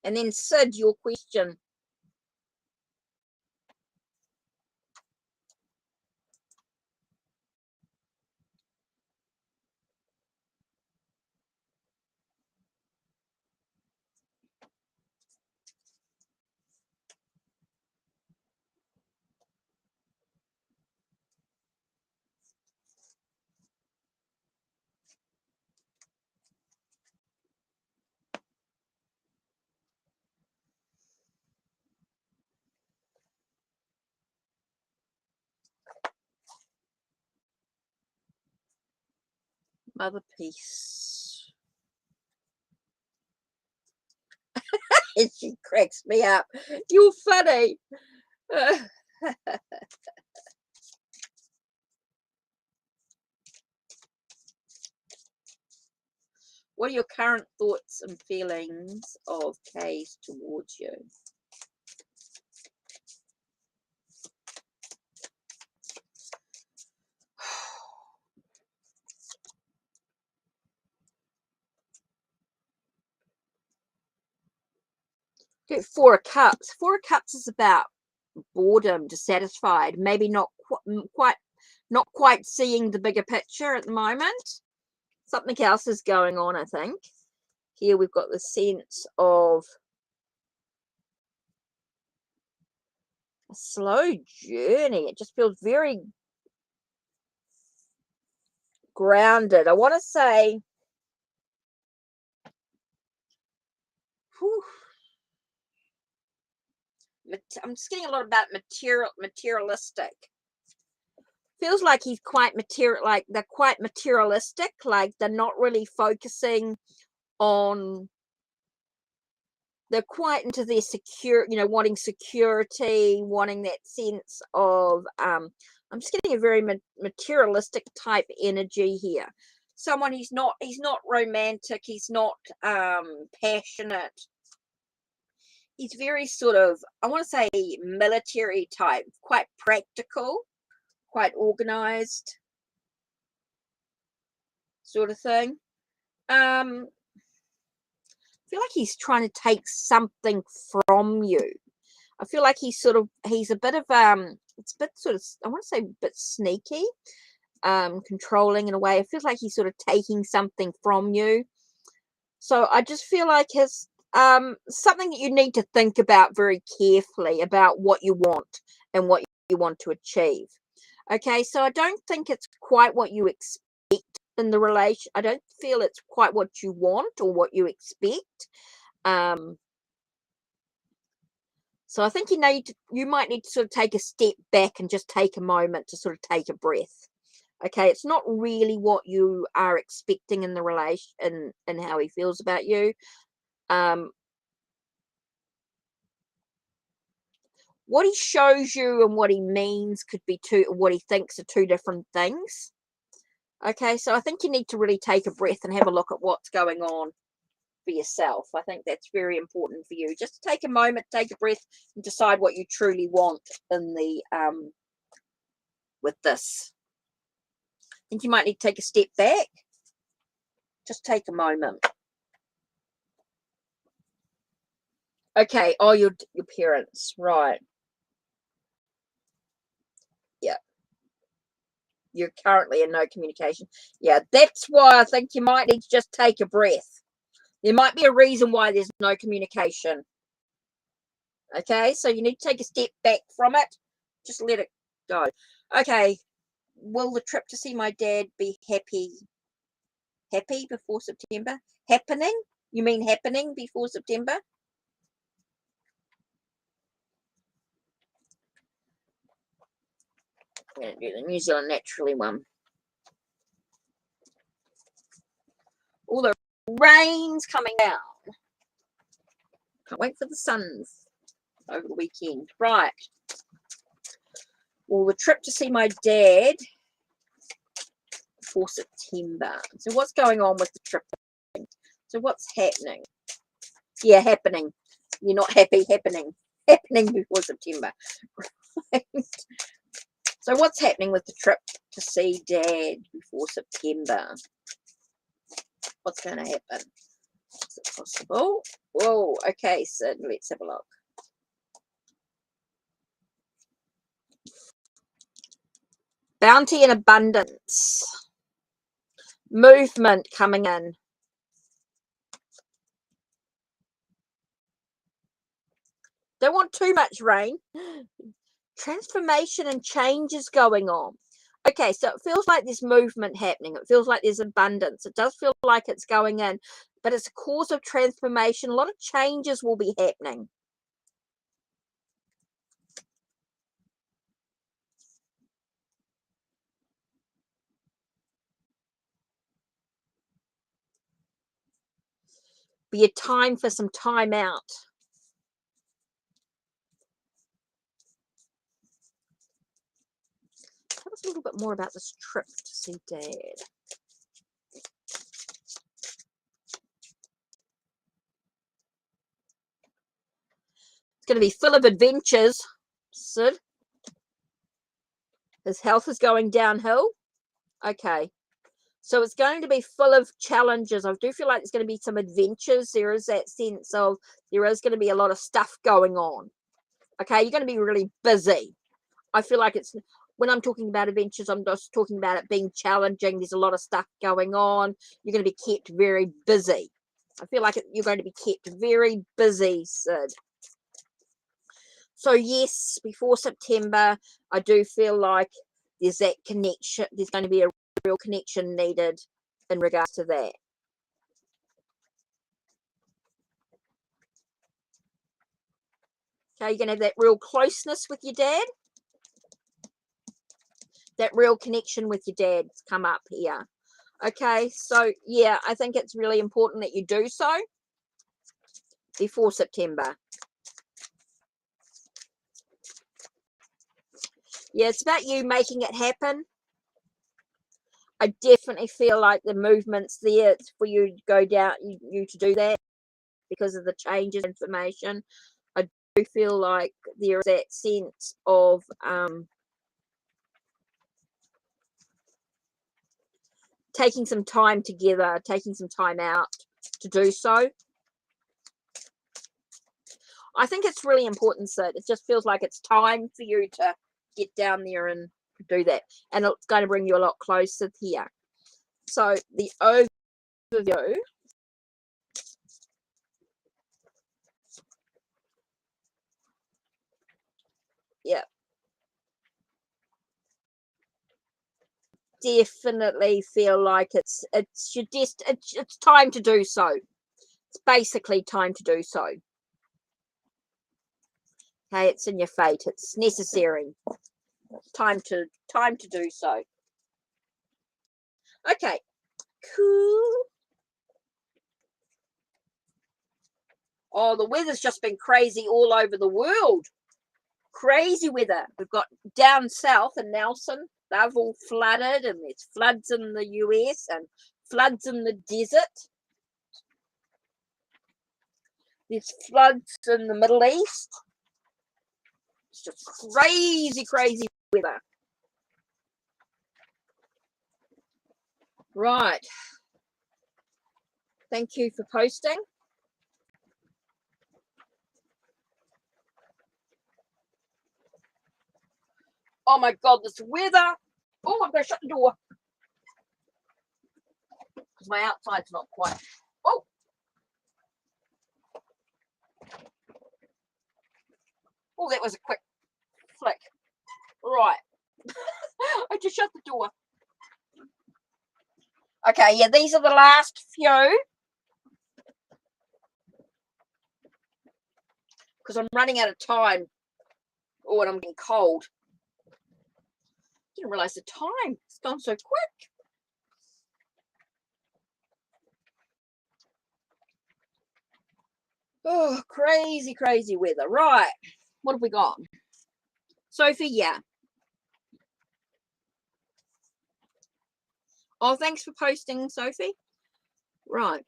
And then Sid, your question. Mother Peace. And she cracks me up. You're funny. What are your current thoughts and feelings of Kay's towards you? Okay, Four of Cups. Four of Cups is about boredom, dissatisfied, maybe not quite seeing the bigger picture at the moment. Something else is going on, I think. Here we've got the sense of a slow journey. It just feels very grounded. I want to say, whew, I'm just getting a lot about materialistic. Feels like he's quite they're quite materialistic, like they're not really focusing on, they're quite into their wanting security, wanting that sense of I'm just getting a very materialistic type energy here. Someone he's not romantic, he's not passionate. He's very sort of, I want to say, military type, quite practical, quite organized sort of thing. I feel like he's trying to take something from you. I feel like he's a bit of it's a bit sort of, I want to say, a bit sneaky, controlling in a way. It feels like he's sort of taking something from you. So I just feel like his something that you need to think about very carefully about what you want and what you want to achieve. Okay, so I don't think it's quite what you expect in the relation. I don't feel it's quite what you want or what you expect. So I think you might need to sort of take a step back and just take a moment to sort of take a breath. Okay, it's not really what you are expecting in the relation and how he feels about you. What he shows you and what he means could be what he thinks are two different things. Okay, so I think you need to really take a breath and have a look at what's going on for yourself. I think that's very important for you. Just take a moment, take a breath, and decide what you truly want in the with this. I think you might need to take a step back. Just take a moment. Okay, oh, your parents, right. Yeah. You're currently in no communication. Yeah, that's why I think you might need to just take a breath. There might be a reason why there's no communication. Okay, so you need to take a step back from it. Just let it go. Okay, will the trip to see my dad be happy before September? Happening? You mean happening before September? I'm going to do the New Zealand Naturally one. All the rain's coming down. Can't wait for the suns over the weekend. Right. Well, the trip to see my dad for September. So what's going on with the trip? So what's happening? Yeah, happening. You're not happy. Happening before September. Right. So what's happening with the trip to see Dad before September? What's going to happen? Is it possible? Whoa, okay, so let's have a look. Bounty and abundance. Movement coming in. Don't want too much rain. Transformation and changes going on. Okay, so it feels like there's movement happening. It feels like there's abundance. It does feel like it's going in, but it's a cause of transformation. A lot of changes will be happening. Be a time for some time out. Tell us a little bit more about this trip to see Dad. It's going to be full of adventures, Sid. His health is going downhill. Okay. So it's going to be full of challenges. I do feel like there's going to be some adventures. There is that sense of there is going to be a lot of stuff going on. Okay, you're going to be really busy. I feel like it's, when I'm talking about adventures, I'm just talking about it being challenging. There's a lot of stuff going on. You're going to be kept very busy. I feel like you're going to be kept very busy, Sid. So yes, before September, I do feel like there's that connection. There's going to be a real connection needed in regards to that. Okay, you're going to have that real closeness with your dad. That real connection with your dad's come up here. Okay, so yeah, I think it's really important that you do so before September. Yeah, it's about you making it happen. I definitely feel like the movement's there. It's for you to go down, you to do that because of the changes in information. I do feel like there is that sense of taking some time together, taking some time out to do so. I think it's really important, so it just feels like it's time for you to get down there and do that. And it's going to bring you a lot closer here. So the overview. Yeah. definitely feel like it's time to do so. It's basically time to do so. Okay, it's in your fate. It's necessary. Time to do so. Okay, cool. Oh, the weather's just been crazy all over the world. Crazy weather. We've got down south in Nelson, they've all flooded, and there's floods in the US and floods in the desert. There's floods in the Middle East. It's just crazy, crazy weather. Right. Thank you for posting. Oh my God, this weather. Oh, I'm going to shut the door. Because my outside's not quite. Oh. Oh, that was a quick flick. Right. I just shut the door. Okay, yeah, these are the last few. Because I'm running out of time. Oh, and I'm getting cold. Didn't realize the time. It's gone so quick. Oh, crazy, crazy weather. Right. What have we got? Sophie, yeah. Oh, thanks for posting, Sophie. Right.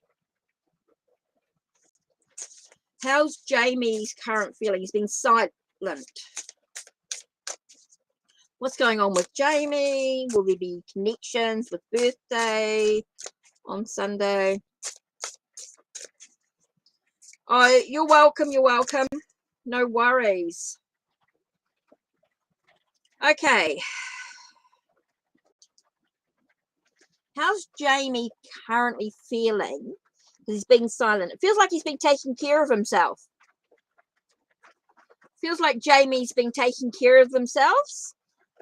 How's Jamie's current feeling? He's been silent. What's going on with Jamie? Will there be connections with birthday on Sunday? Oh, you're welcome. You're welcome. No worries. Okay. How's Jamie currently feeling? Because he's been silent. It feels like he's been taking care of himself. Feels like Jamie's been taking care of themselves.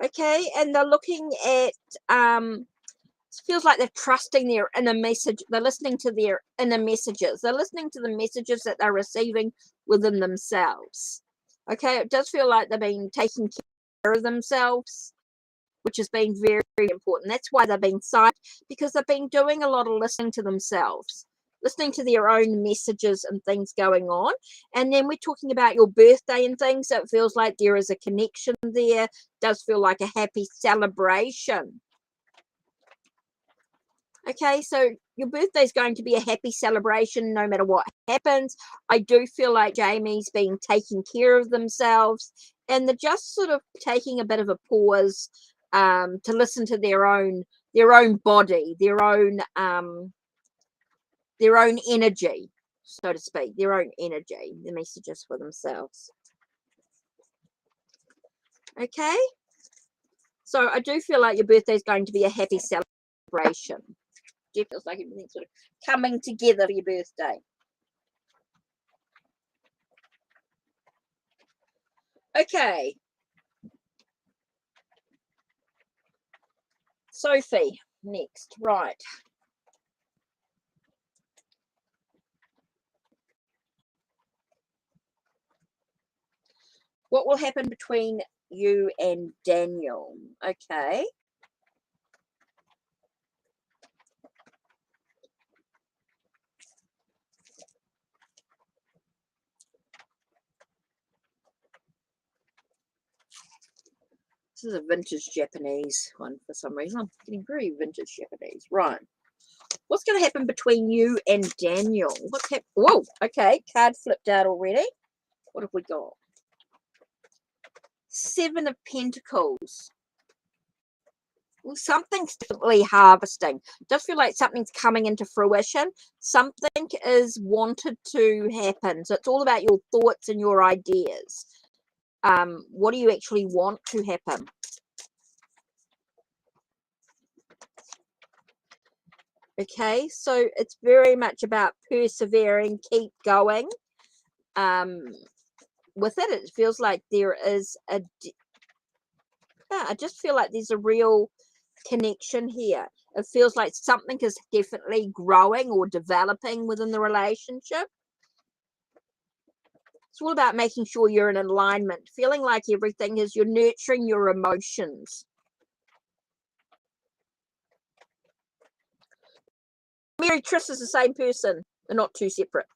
Okay, and they're looking at it feels like they're trusting their inner message. They're listening to their inner messages. They're listening to the messages that they're receiving within themselves. Okay, it does feel like they've been taking care of themselves, which has been very, very important. That's why they've been silent, because they've been doing a lot of listening to themselves, listening to their own messages and things going on. And then we're talking about your birthday and things, so it feels like there is a connection there. It does feel like a happy celebration. Okay, so your birthday is going to be a happy celebration no matter what happens. I do feel like Jamie's been taking care of themselves, and they're just sort of taking a bit of a pause to listen to their own body, their own energy, so to speak, their own energy, the messages for themselves. Okay, so I do feel like your birthday is going to be a happy celebration. It feels like everything's sort of coming together for your birthday. Okay. Sophie, next. Right. What will happen between you and Daniel? Okay. This is a vintage Japanese one for some reason. I'm getting very vintage Japanese. Right. What's going to happen between you and Daniel? What's happening? Whoa. Okay. Card flipped out already. What have we got? 7 of Pentacles. Well, something's definitely harvesting. It does feel like something's coming into fruition. Something is wanted to happen. So it's all about your thoughts and your ideas. What do you actually want to happen? Okay, so it's very much about persevering, keep going. With it feels like there is I just feel like there's a real connection here. It feels like something is definitely growing or developing within the relationship. It's all about making sure you're in alignment, feeling like everything is, you're nurturing your emotions. Mary Triss is the same person. They're not too separate.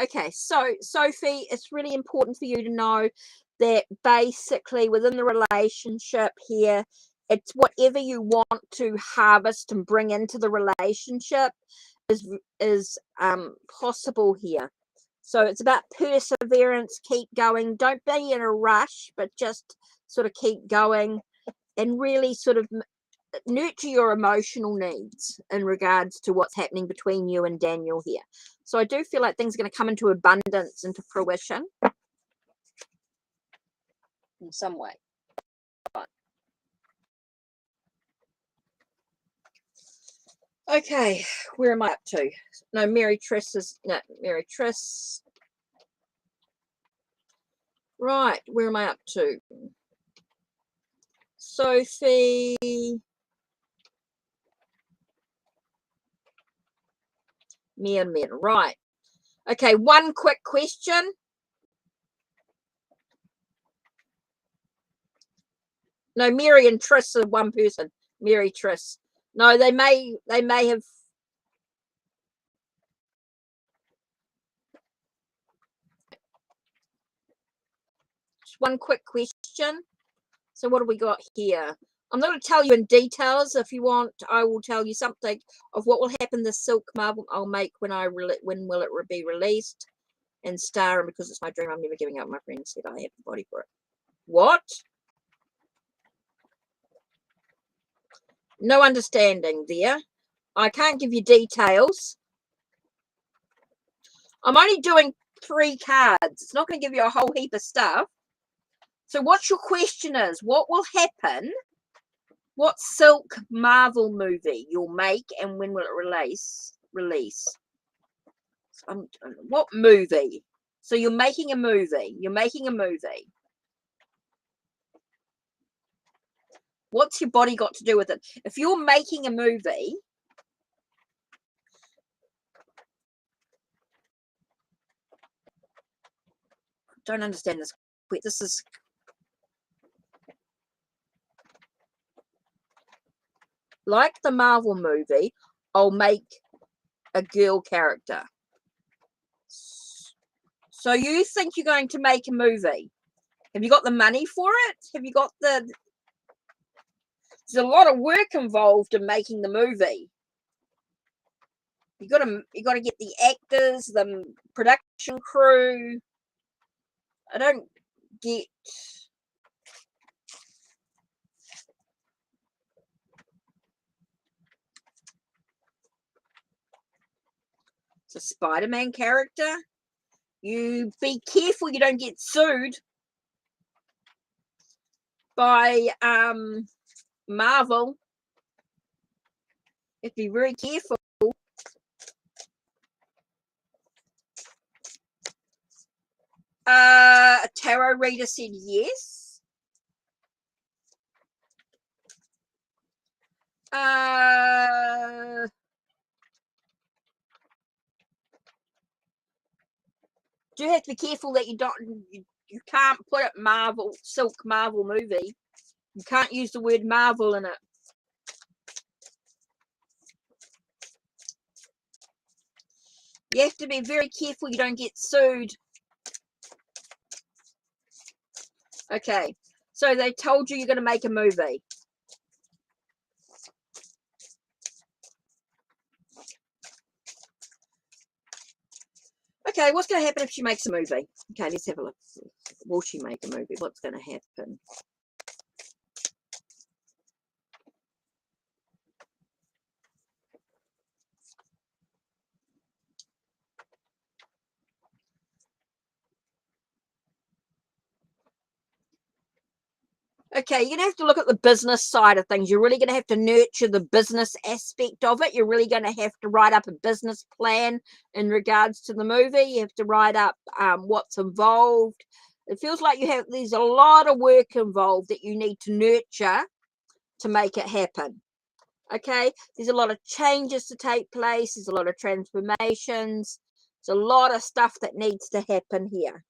Okay, so Sophie, it's really important for you to know that basically within the relationship here, it's whatever you want to harvest and bring into the relationship is possible here. So it's about perseverance, keep going, don't be in a rush, but just sort of keep going and really sort of nurture your emotional needs in regards to what's happening between you and Daniel here. So I do feel like things are going to come into abundance, into fruition in some way. Okay, where am I up to? No, Mary Triss is, no, Mary Triss. Right, where am I up to? Sophie. MirrMirr, right. Okay, one quick question. No, Mary and Triss are one person. Mary Triss. No, they may have. Just one quick question. So what do we got here? I'm not going to tell you in details. If you want, I will tell you something of what will happen. The silk marble I'll make when will it be released? And star, and because it's my dream, I'm never giving up. My friend said I have the body for it. What? No understanding there. I can't give you details. I'm only doing 3 cards. It's not going to give you a whole heap of stuff. So what's your question is, what will happen? What silk Marvel movie you'll make and when will it release? What movie? So you're making a movie. You're making a movie. What's your body got to do with it? If you're making a movie, don't understand this. This is like the Marvel movie. I'll make a girl character. So you think you're going to make a movie? Have you got the money for it? Have you got the? There's a lot of work involved in making the movie. You got to get the actors, the production crew. I don't get. It's a Spider-Man character. You be careful you don't get sued by Marvel. You have to be very careful. A tarot reader said yes. Do have to be careful that you can't put it silk Marvel movie. You can't use the word Marvel in it. You have to be very careful you don't get sued. Okay, so they told you you're going to make a movie. Okay, what's going to happen if she makes a movie? Okay, let's have a look. Will she make a movie? What's going to happen? Okay, you're going to have to look at the business side of things. You're really going to have to nurture the business aspect of it. You're really going to have to write up a business plan in regards to the movie. You have to write up what's involved. It feels like there's a lot of work involved that you need to nurture to make it happen. Okay, there's a lot of changes to take place. There's a lot of transformations. There's a lot of stuff that needs to happen here.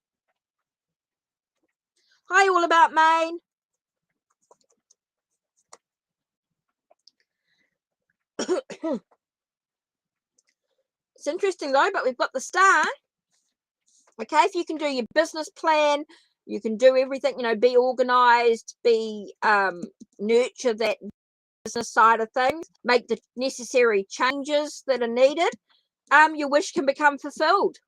Hi, all about Maine. It's interesting though, but we've got the star. Okay, if you can do your business plan, you can do everything, be organized, nurture that business side of things, make the necessary changes that are needed, your wish can become fulfilled.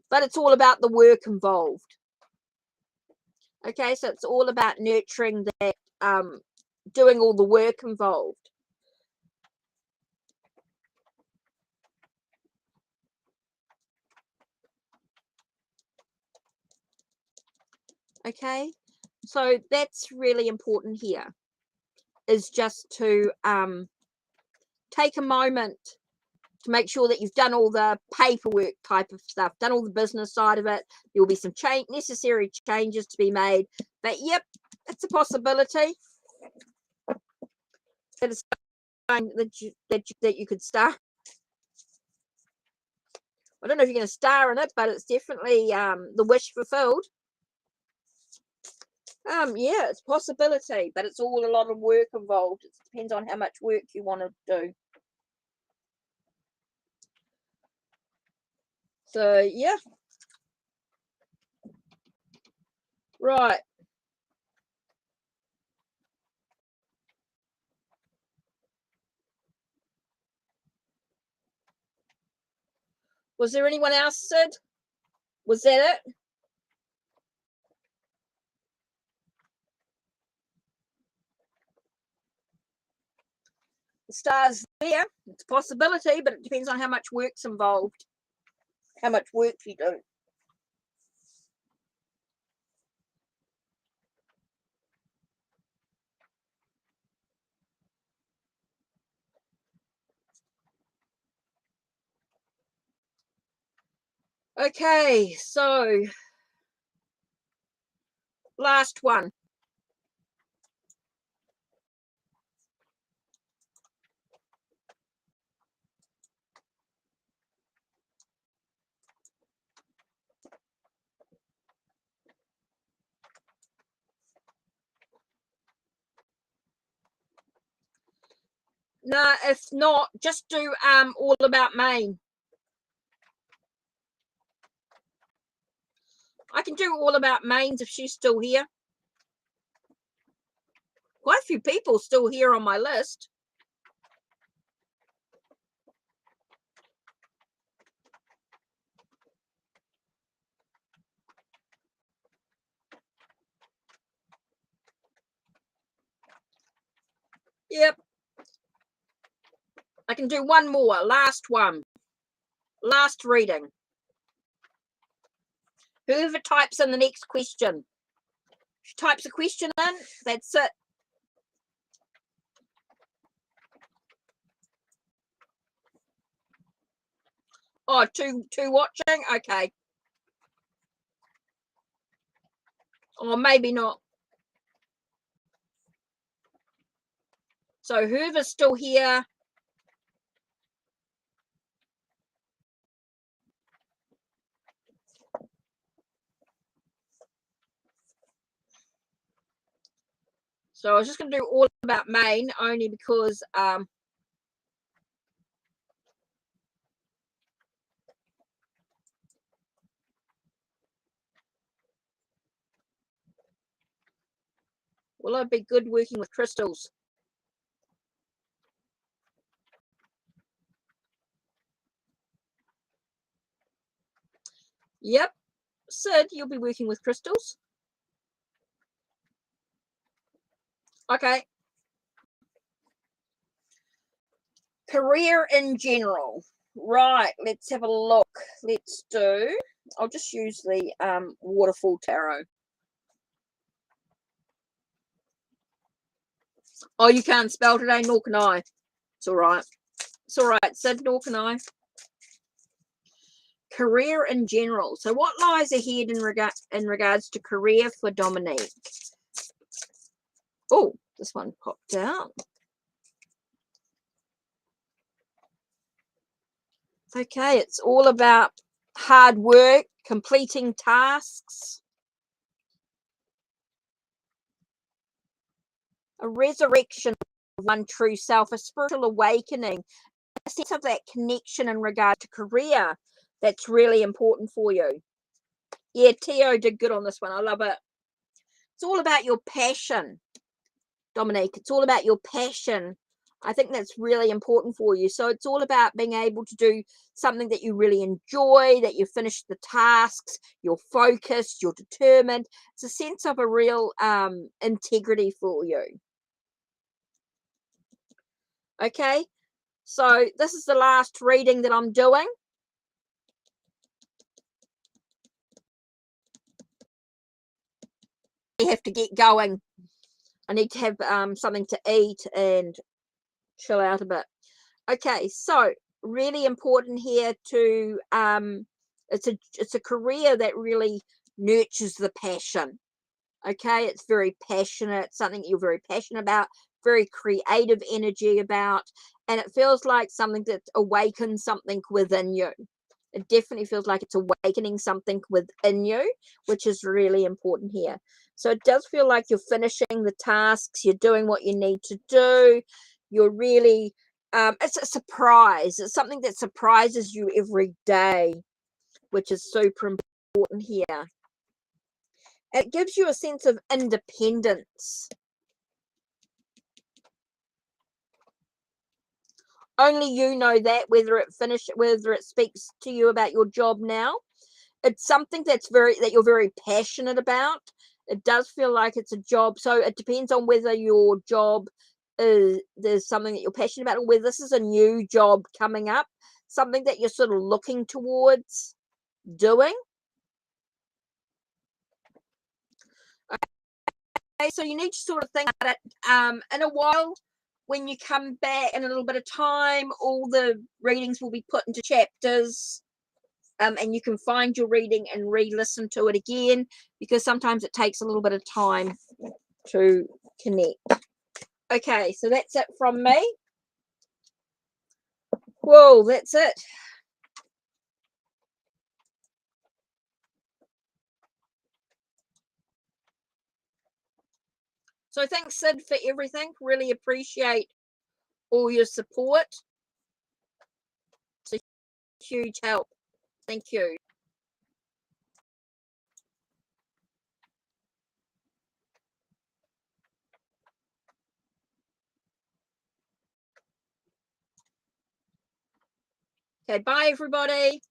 But it's all about the work involved. Okay, so it's all about nurturing that, doing all the work involved. Okay, so that's really important here, is just to take a moment to make sure that you've done all the paperwork type of stuff, done all the business side of it. There will be some necessary changes to be made, but yep, it's a possibility that it's that you could star. I don't know if you're going to star in it, but it's definitely the wish fulfilled. Yeah, it's a possibility, but it's all a lot of work involved. It depends on how much work you want to do. So yeah, right. Was there anyone else, Sid? Was that it? The star's there. It's a possibility, but it depends on how much work's involved, how much work you do. Okay, so last one. No, if not, just do all about Maine. I can do all about Maine's if she's still here. Quite a few people still here on my list. Yep. I can do one more. Last one. Last reading. Whoever types in the next question. She types a question in. That's it. Oh, two watching? Okay. Or maybe not. So whoever's still here. So I was just going to do all about Maine only because will I be good working with crystals? Yep. Sid, you'll be working with crystals. Okay. Career in general. Right, let's have a look. Let's do, I'll just use the Waterfall Tarot. Oh, you can't spell today, nor can I. It's all right. It's all right, Sid, nor can I. Career in general. So what lies ahead in regards to career for Dominique? Oh, this one popped out. Okay, it's all about hard work, completing tasks, a resurrection of one true self, a spiritual awakening, a sense of that connection in regard to career that's really important for you. Yeah, Tio did good on this one. I love it. It's all about your passion, Dominique. It's all about your passion. I think that's really important for you. So it's all about being able to do something that you really enjoy, that you finish the tasks, you're focused, you're determined. It's a sense of a real integrity for you. Okay, so this is the last reading that I'm doing. I have to get going. I need to have something to eat and chill out a bit. Okay, so really important here to it's a career that really nurtures the passion. Okay, it's very passionate, something you're very passionate about, very creative energy about, and it feels like something that awakens something within you. It definitely feels like it's awakening something within you, which is really important here. So it does feel like you're finishing the tasks, you're doing what you need to do, you're really it's a surprise. It's something that surprises you every day, which is super important here. It gives you a sense of independence. Only you know that, whether it speaks to you about your job now. It's something that you're very passionate about. It does feel like it's a job, so it depends on whether your job there's something that you're passionate about, or whether this is a new job coming up, something that you're sort of looking towards doing. Okay, so you need to sort of think about it in a while. When you come back in a little bit of time, all the readings will be put into chapters, and you can find your reading and re-listen to it again, because sometimes it takes a little bit of time to connect. Okay, so that's it from me. Whoa, that's it. So thanks, Sid, for everything. Really appreciate all your support. It's a huge help. Thank you. Okay, bye, everybody.